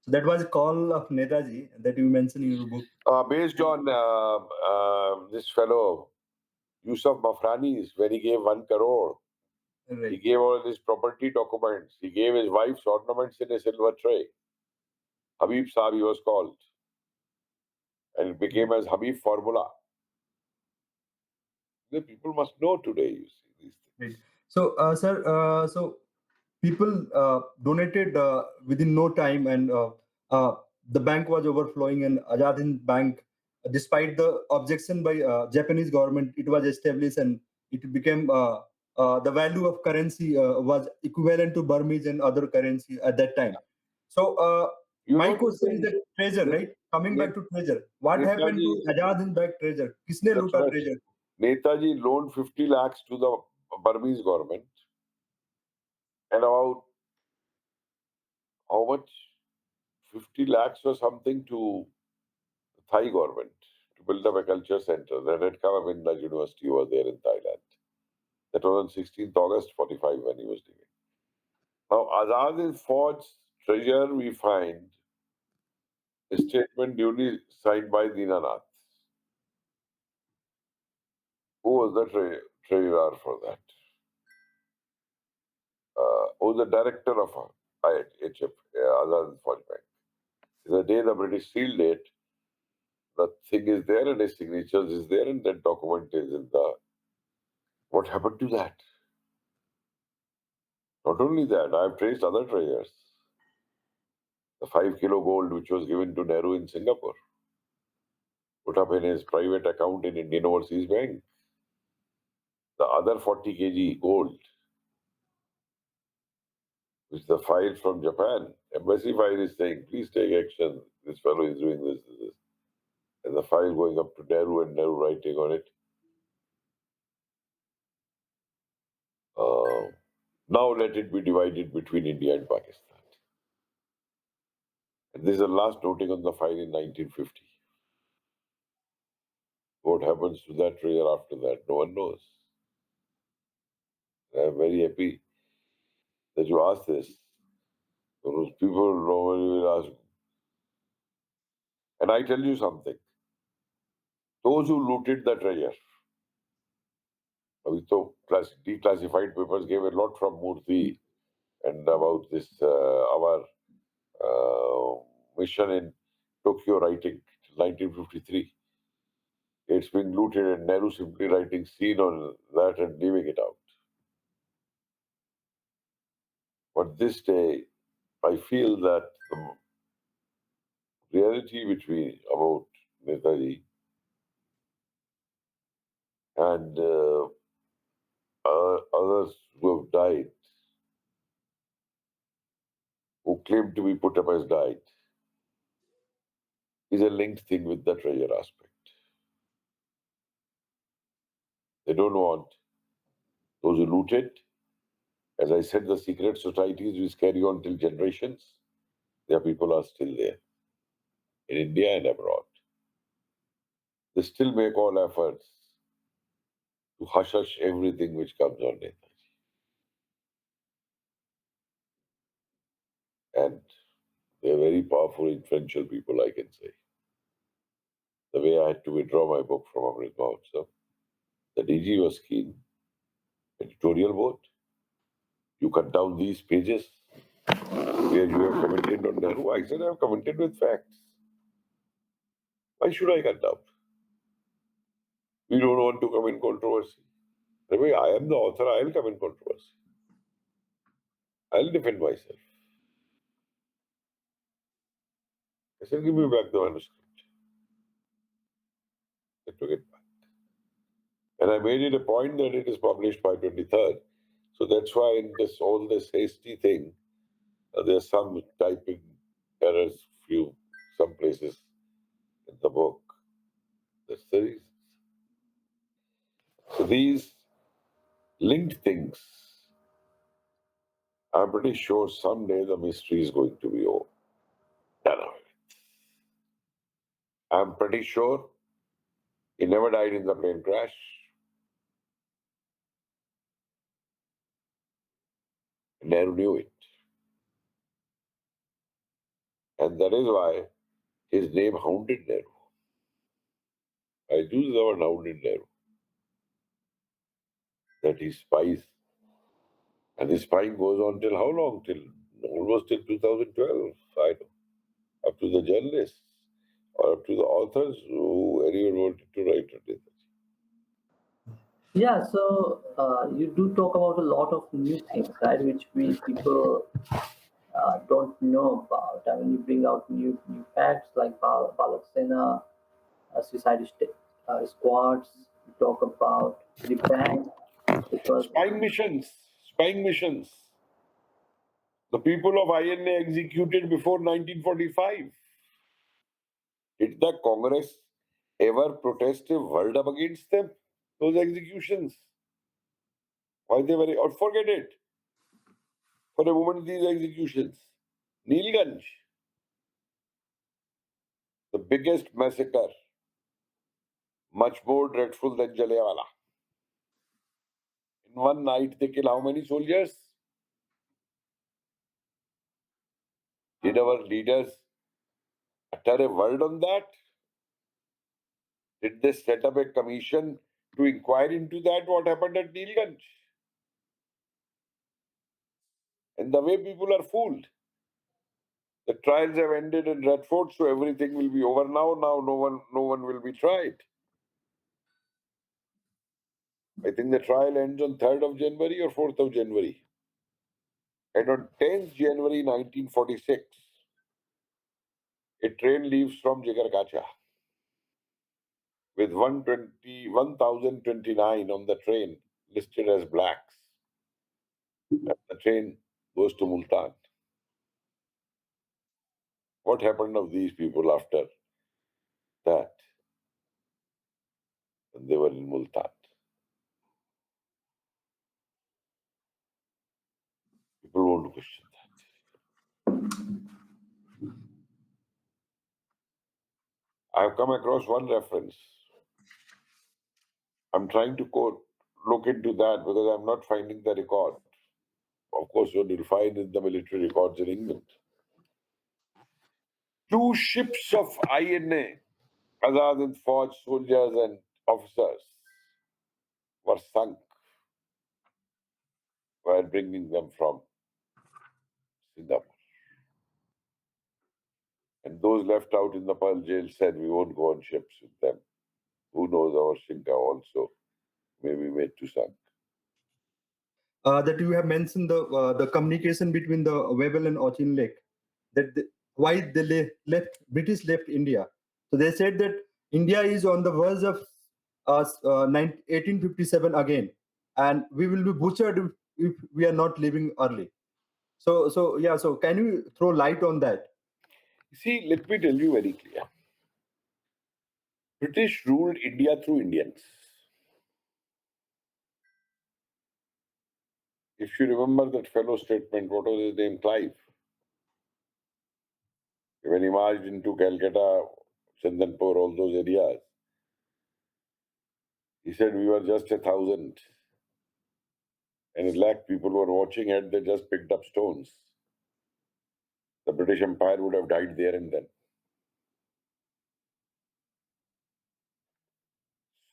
So that was a call of Netaji that you mentioned in your book. Based on this fellow, Yusuf Mafrani's, when he gave 1 crore, he Right. gave all his property documents. He gave his wife's ornaments in a silver tray. Habib Saab, he was called. And it became as Habib Formula. The people must know today, you see, these things. Right. So, sir, so people donated within no time, and the bank was overflowing. And Azad Hind Bank, despite the objection by Japanese government, it was established, and it became the value of currency was equivalent to Burmese and other currency at that time. So, You my know, question is that treasure, right? Coming back to treasure, what happened to Netaji, Azad Hind Bank treasure? Kisne that's loota right. treasure? Netaji loaned 50 lakhs to the Burmese government and about how much? 50 lakhs or something to the Thai government to build up a culture center that had come up in the university over there in Thailand. That was on 16th August 45 when he was doing it. Now, Azad Hind Fauj treasure, we find a statement duly signed by Dinanath. Who was the treasurer for that? Who was the director of IHF, Azad Hind Fauj Bank? The day the British sealed it, the thing is there and his signatures is there and that document is in the... What happened to that? Not only that, I have traced other treasures. The 5 kilo gold which was given to Nehru in Singapore, put up in his private account in Indian Overseas Bank. The other 40 kg gold, which the file from Japan, embassy file is saying, please take action. This fellow is doing this. And the file going up to Nehru and Nehru writing on it. Now let it be divided between India and Pakistan. And this is the last noting on the file in 1950. What happens to that treasure after that, no one knows. I'm very happy that you asked this. Because people normally will ask, And I tell you something. Those who looted the treasure, so declassified papers gave a lot from Murthy and about this our mission in Tokyo writing 1953. It's been looted and Nehru simply writing scene on that and leaving it out. But this day, I feel that the reality about Netaji and others who have died, who claim to be put up as died, is a linked thing with the treasure aspect. They don't want those who looted. As I said, the secret societies which carry on till generations, their people are still there in India and abroad. They still make all efforts to hush everything which comes on Netaji. And they're very powerful, influential people, I can say. The way I had to withdraw my book from Amrit Mahotsav, the DG was keen. Editorial board, you cut down these pages where you have commented on Nehru. I said, I have commented with facts. Why should I cut down? We don't want to come in controversy. Anyway, I am the author, I will come in controversy. I'll defend myself. I said, give me back the manuscript. I took it back. And I made it a point that it is published by 23rd. So that's why in all this hasty thing, there's some typing errors, some places in the book. That's the reason. So these linked things, I'm pretty sure someday the mystery is going to be over. Done away with. I'm pretty sure he never died in the plane crash. Nehru knew it. And that is why his name hounded Nehru. I use the word hounded Nehru. That he spies. And his spying goes on till how long? Till almost till 2012, I know. Up to the journalists or up to the authors who anyone wanted to write on it. Yeah, so you do talk about a lot of new things, right, which we people don't know about. I mean, you bring out new facts like Balak Sena, squads. You talk about the bank, which was Spying missions. Spying missions. The people of INA executed before 1945. Did the Congress ever protest a word up against them? Those executions. Why they were, or forget it. For a moment, these executions. Neelganj, the biggest massacre, much more dreadful than Jallianwala. In one night, they kill how many soldiers? Did our leaders utter a word on that? Did they set up a commission to inquire into that, what happened at Neelganj? And the way people are fooled. The trials have ended in Red Fort, so everything will be over now. Now no one will be tried. I think the trial ends on 3rd of January or 4th of January. And on 10th January 1946, a train leaves from Jigarkacha with 1,029 on the train listed as blacks. And the train goes to Multan. What happened of these people after that? When they were in Multan. People want to question that. I have come across one reference. I'm trying to look into that because I'm not finding the record. Of course, what you'll find in the military records in England. 2 ships of INA, Azad Hind Fauj soldiers and officers, were sunk while bringing them from Singapore. And those left out in the Pearl jail said, we won't go on ships with them. Who knows, our Shinka also may be made to sink. That you have mentioned the communication between the Wavel and Auchinleck, that why they left British left India. So they said that India is on the verge of 1857 again, and we will be butchered if we are not leaving early. So yeah. So can you throw light on that? See, let me tell you very clear. British ruled India through Indians. If you remember that fellow statement, what was his name? Clive. When he marched into Calcutta, Chandanpur, all those areas, he said we were just 1,000. And 100,000 people were watching it, they just picked up stones. The British Empire would have died there and then.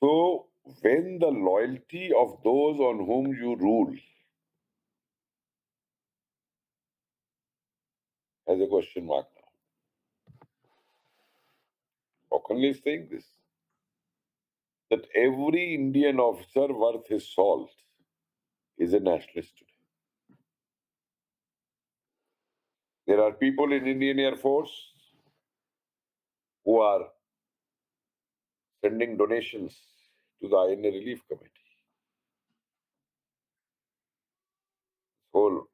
So, when the loyalty of those on whom you rule has a question mark now. Auchinleck is saying this, that every Indian officer worth his salt is a nationalist today. There are people in Indian Air Force who are sending donations to the INA Relief Committee. Whole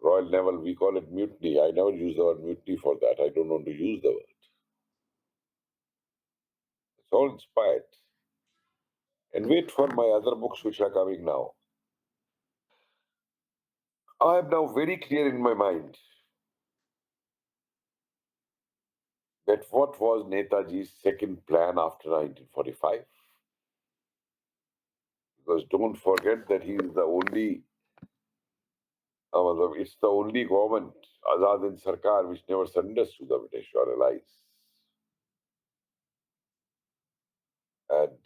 Royal Naval, we call it mutiny. I never use the word mutiny for that. I don't want to use the word. It's all inspired. And wait for my other books which are coming now. I am now very clear in my mind that what was Netaji's second plan after 1945. Because don't forget that he is the only, it's the only government, Azad Hind Sarkar, which never surrenders to the British or allies. And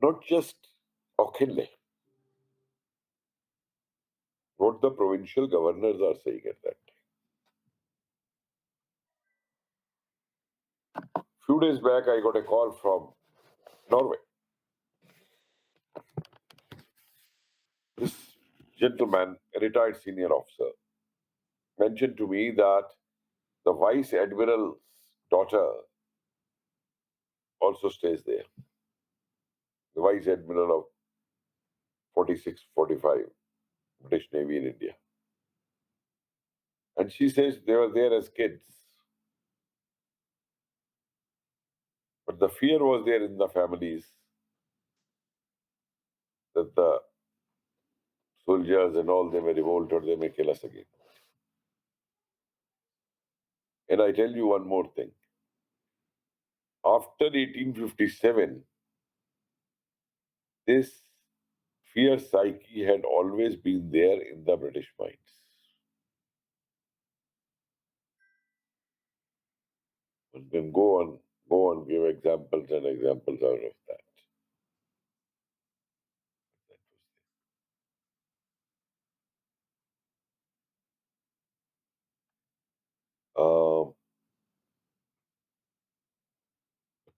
not just Auchinleck, what the provincial governors are saying at that time. Few days back, I got a call from Norway. This gentleman, a retired senior officer, mentioned to me that the vice admiral's daughter also stays there. The vice admiral of 46, 45 British Navy in India. And she says they were there as kids. But the fear was there in the families that the soldiers and all, they may revolt or they may kill us again. And I tell you one more thing. After 1857, this fear psyche had always been there in the British minds. One can go on, give examples and examples out of that.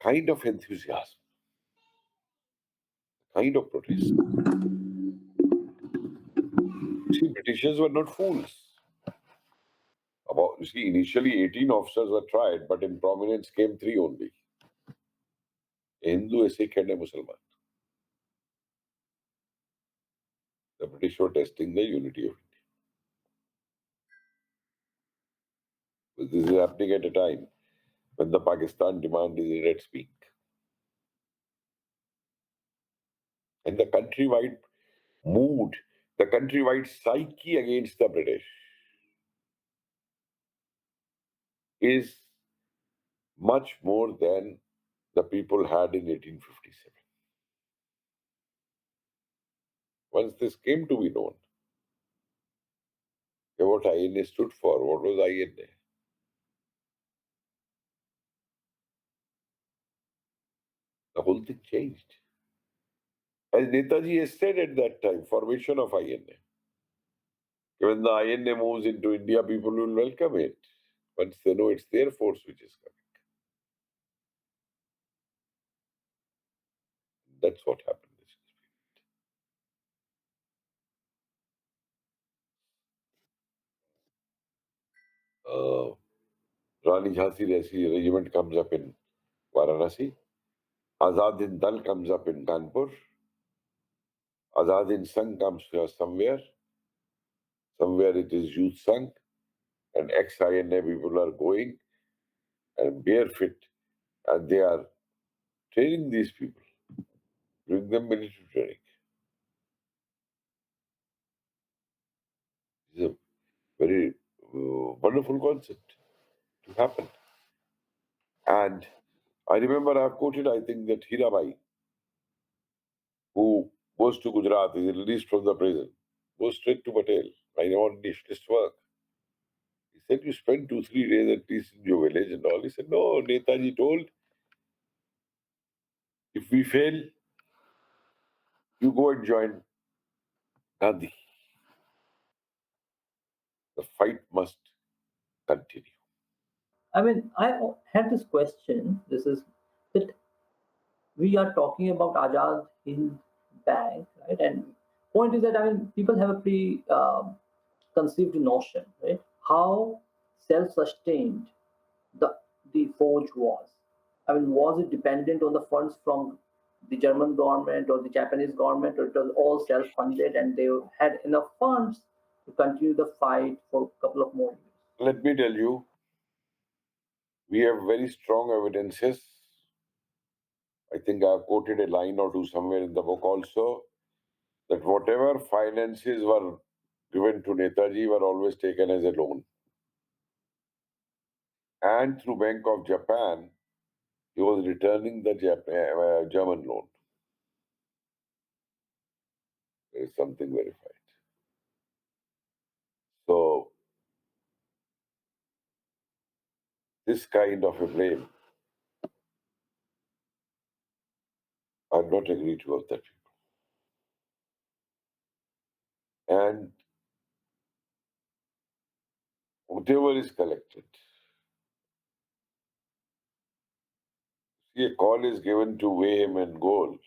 Kind of enthusiasm, kind of protest. See, Britishers were not fools. You see, initially 18 officers were tried, but in prominence came 3 only. A Hindu, a Sikh, and a Muslim. The British were testing the unity of India. This is happening at a time when the Pakistan demand is at its peak. And the countrywide mood, the countrywide psyche against the British is much more than the people had in 1857. Once this came to be known, what INA stood for, what was INA, the whole thing changed. As Netaji has said at that time, formation of INA. When the INA moves into India, people will welcome it. Once they know it's their force which is coming. That's what happened. Uh, Rani Jhansi Regiment comes up in Varanasi. Azad Hind Dal comes up in Kanpur. Azad Hind Sangh comes here somewhere. Somewhere it is Youth Sangh. And ex-INA people are going and barefoot. And they are training these people, doing them military training. It's a very wonderful concept to happen. And I remember I've quoted, I think, that Hirabai, who goes to Gujarat, is released from the prison, goes straight to Patel. I want nationalist work. He said, you spend 2-3 days at least in your village and all. He said, no, Netaji told, if we fail, you go and join Gandhi. The fight must continue. I mean, I had this question. This is that we are talking about Azad Hind Bank, right? And point is that I mean, people have a pre conceived notion, right? How self-sustained the Fauj was. I mean, was it dependent on the funds from the German government or the Japanese government, or it was all self-funded and they had enough funds to continue the fight for a couple of more years? Let me tell you, we have very strong evidences. I think I've quoted a line or two somewhere in the book also, that whatever finances were given to Netaji were always taken as a loan. And through Bank of Japan, he was returning the German loan. There is something verified. So, this kind of a blame, I'm not agree to of that people. And whatever is collected, see, a call is given to weigh him in gold.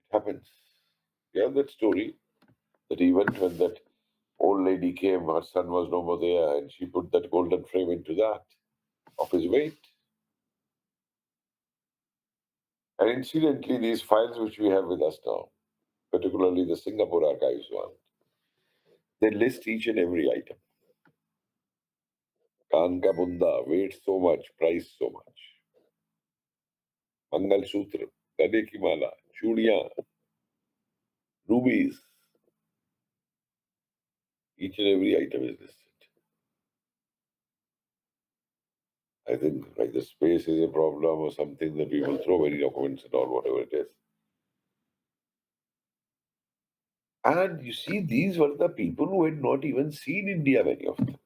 It happens. You have that story, that event when that old lady came, her son was no more there, and she put that golden frame into that of his weight. And incidentally, these files which we have with us now, particularly the Singapore archives one, they list each and every item. Kaan ka bunda, weight so much, price so much. Mangal Sutra, Gade ki mala, chudiyan, rubies. Each and every item is listed. I think like the space is a problem or something that we will throw many documents and all, whatever it is. And you see, these were the people who had not even seen India, many of them.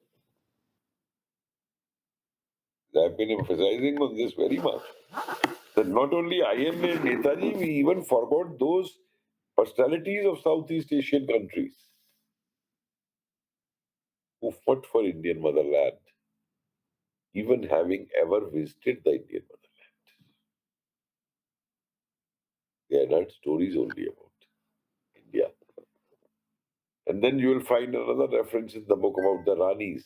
I've been emphasizing on this very much. That not only INA and Netaji, we even forgot those personalities of Southeast Asian countries who fought for Indian motherland, even having ever visited the Indian motherland. They had heard stories only about India. And then you will find another reference in the book about the Ranis.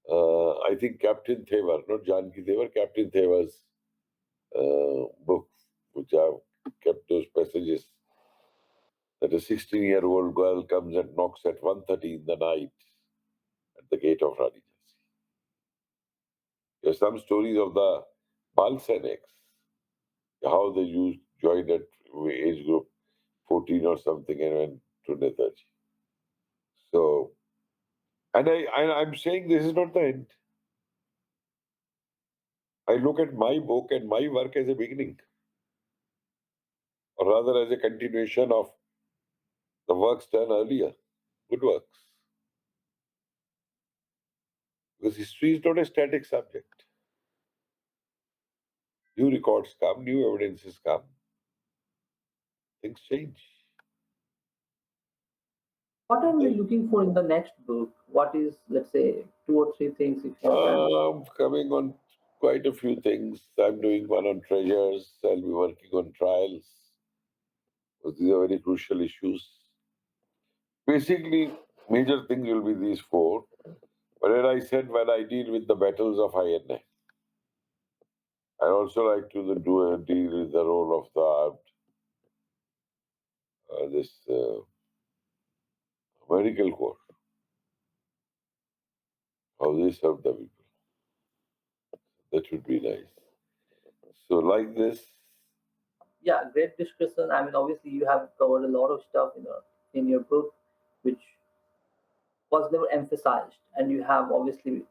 I think Captain Thevar, not Janki Thevar, Captain Thevar's book, which I've kept those passages, that a 16-year-old girl comes and knocks at 1:30 in the night at the gate of Rani Jhansi. There are some stories of the Bal Sainiks, how they joined at age group 14 or something and went to Netaji. So, and I'm saying this is not the end. I look at my book and my work as a beginning. or rather as a continuation of the works done earlier, good works. Because history is not a static subject. New records come, new evidences come, things change. What are we looking for in the next book? What is, let's say, two or three things if you can? Coming on quite a few things. I'm doing one on treasures. I'll be working on trials. Because these are very crucial issues. Basically, major things will be these four. But as I said, when I deal with the battles of INA, I also like to deal with the role of the medical corps, how they serve the people. That would be nice. So, like this, Yeah, great discussion. I mean, obviously, you have covered a lot of stuff in your book, which was never emphasized, and you have obviously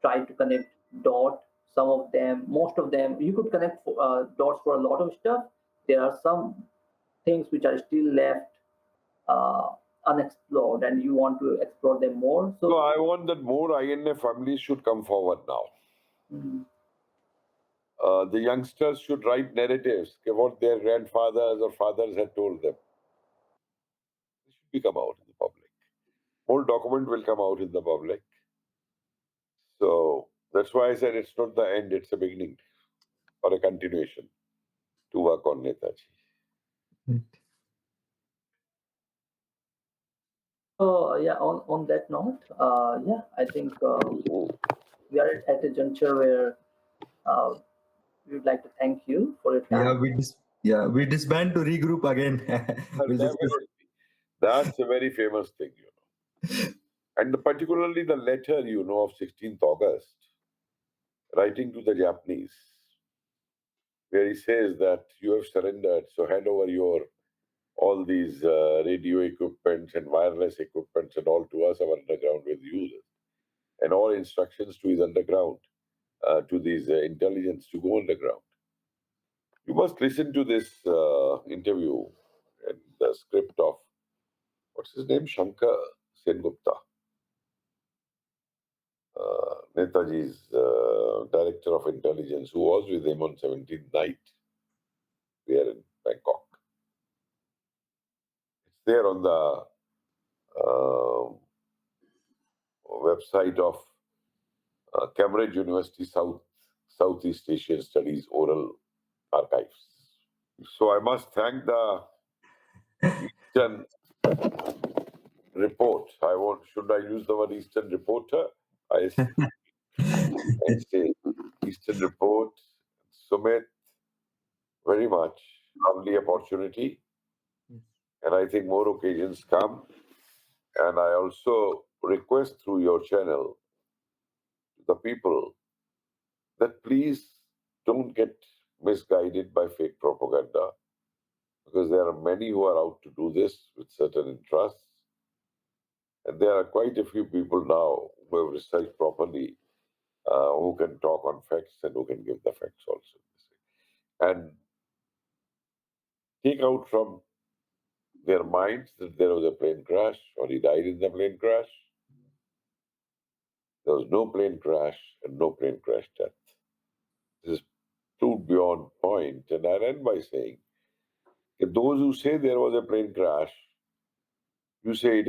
tried to connect dot. Some of them, most of them, you could connect dots for a lot of stuff. There are some things which are still left uh, unexplored, and you want to explore them more. so So, I want that more INA families should come forward now. mm, The youngsters should write narratives about what their grandfathers or fathers had told them. This should become out in the public. More document will come out in the public. So that's why I said it's not the end, it's a beginning or a continuation to work on Netaji. so yeah. On that note, yeah, I think we are at a juncture where uh, we would like to thank you for your Yeah, time. we disband to regroup again. We'll discuss. Definitely. That's a very famous thing, And particularly the letter, of 16th August, writing to the Japanese, where he says that you have surrendered, so hand over your all these radio equipments and wireless equipments and all to us, our underground with users, and all instructions to his underground, to these intelligence to go underground. You must listen to this interview and the script of, what's his name? Shankar Sengupta, Netaji's director of intelligence, who was with him on 17th night there in Bangkok. It's there on the website of Cambridge University Southeast Asian Studies Oral Archives. So I must thank the Eastern Report. Should I use the word Eastern Reporter? I say Eastern Report, Sumit, very much. Lovely opportunity. And I think more occasions come. And I also request through your channel to the people that please don't get misguided by fake propaganda, because there are many who are out to do this with certain interests. And there are quite a few people now who have researched properly, who can talk on facts and who can give the facts also. And take out from their minds that there was a plane crash or he died in the plane crash. There was no plane crash and no plane crash death. This is proved beyond point. And I end by saying, if those who say there was a plane crash, you say it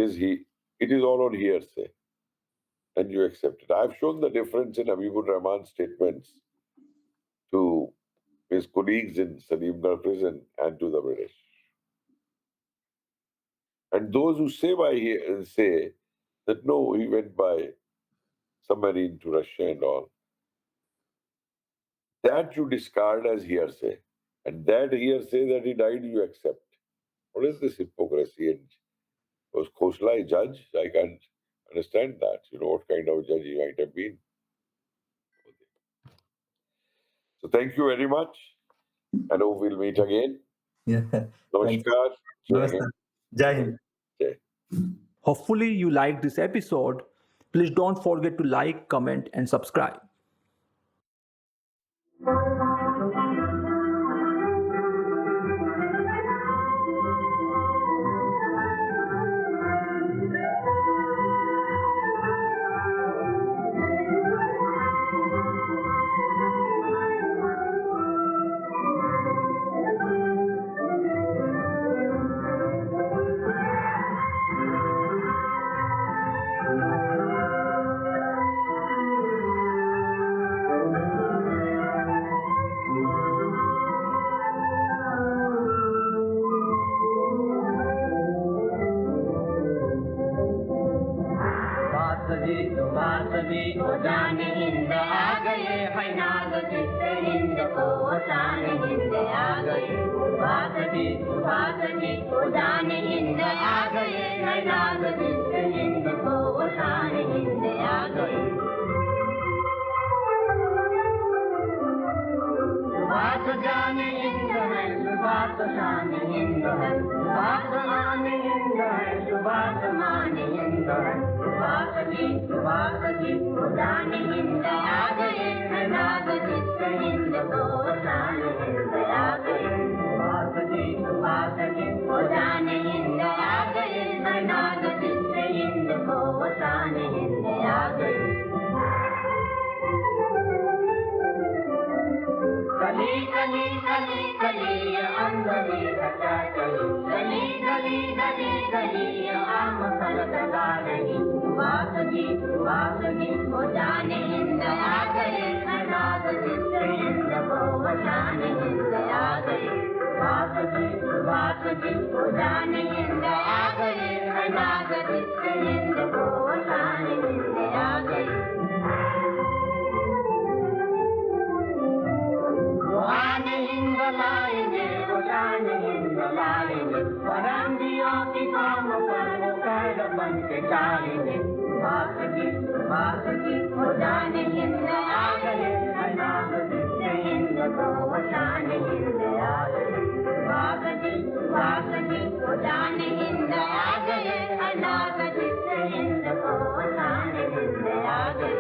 is all on hearsay, and you accept it. I've shown the difference in Habibur Rahman's statements to his colleagues in Salimgarh prison and to the British. And those who say that no, he went by submarine to Russia and all, that you discard as hearsay. And that hearsay that he died, you accept. What is this hypocrisy? And was Khosla a judge? I can't understand that. What kind of judge he might have been. So thank you very much. I hope we'll meet again. Yeah. Thanks. Namaskar. Jai Namaste. Hind. Jai Hind. Jai. Hopefully, you liked this episode. Please don't forget to like, comment, and subscribe. Subhash ji को जाने हिंद आ गए, final जिससे हिंद को शान हिंद आ गए। सुभाष जी को जाने हिंद आ गए, फैनाल जिससे हिंद को शान हिंद आ गए। सुभाष जाने हिंद है, सुभाष शान हिंद है, सुभाष मान हिंद है, सुभाष मान हिंद है। सुभाष जी को जाने हिंद आ गए, नाद जिससे हिंद को शान हिंद आ गए। सुभाष जी को जाने हिंद आ गए, नाद जिससे हिंद को शान हिंद आ गए। कली कली कली कली अंधली हटा चली, कली कली गली गली आम फल लगा रही। सुभाष जी को जाने हिंद आ गए, नाद जिससे हिंद को शान हिंद आ गए। सुभाष जी को जाने हिंद आ गए, नाद जिससे हिंद को शान हिंद आ गए। आने हिंद लाएंगे, वो शान हिंद लाएंगे, फरंगियों की काम पर वो पैर बन के चालेंगे। सुभाष जी को जाने हिंद आ गए, नाद जिससे हिंद को शान हिंद आ गए। सुभाष जी को जाने हिंद आ गए, नाद जिससे हिंद को शान हिंद आ गए।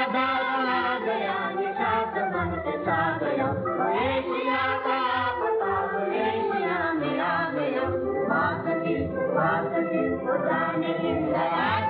आ गया निषाद बन के छा गया, एशिया का प्रताप एशिया में आ गया। सुभाष जी को जाने हिंद आ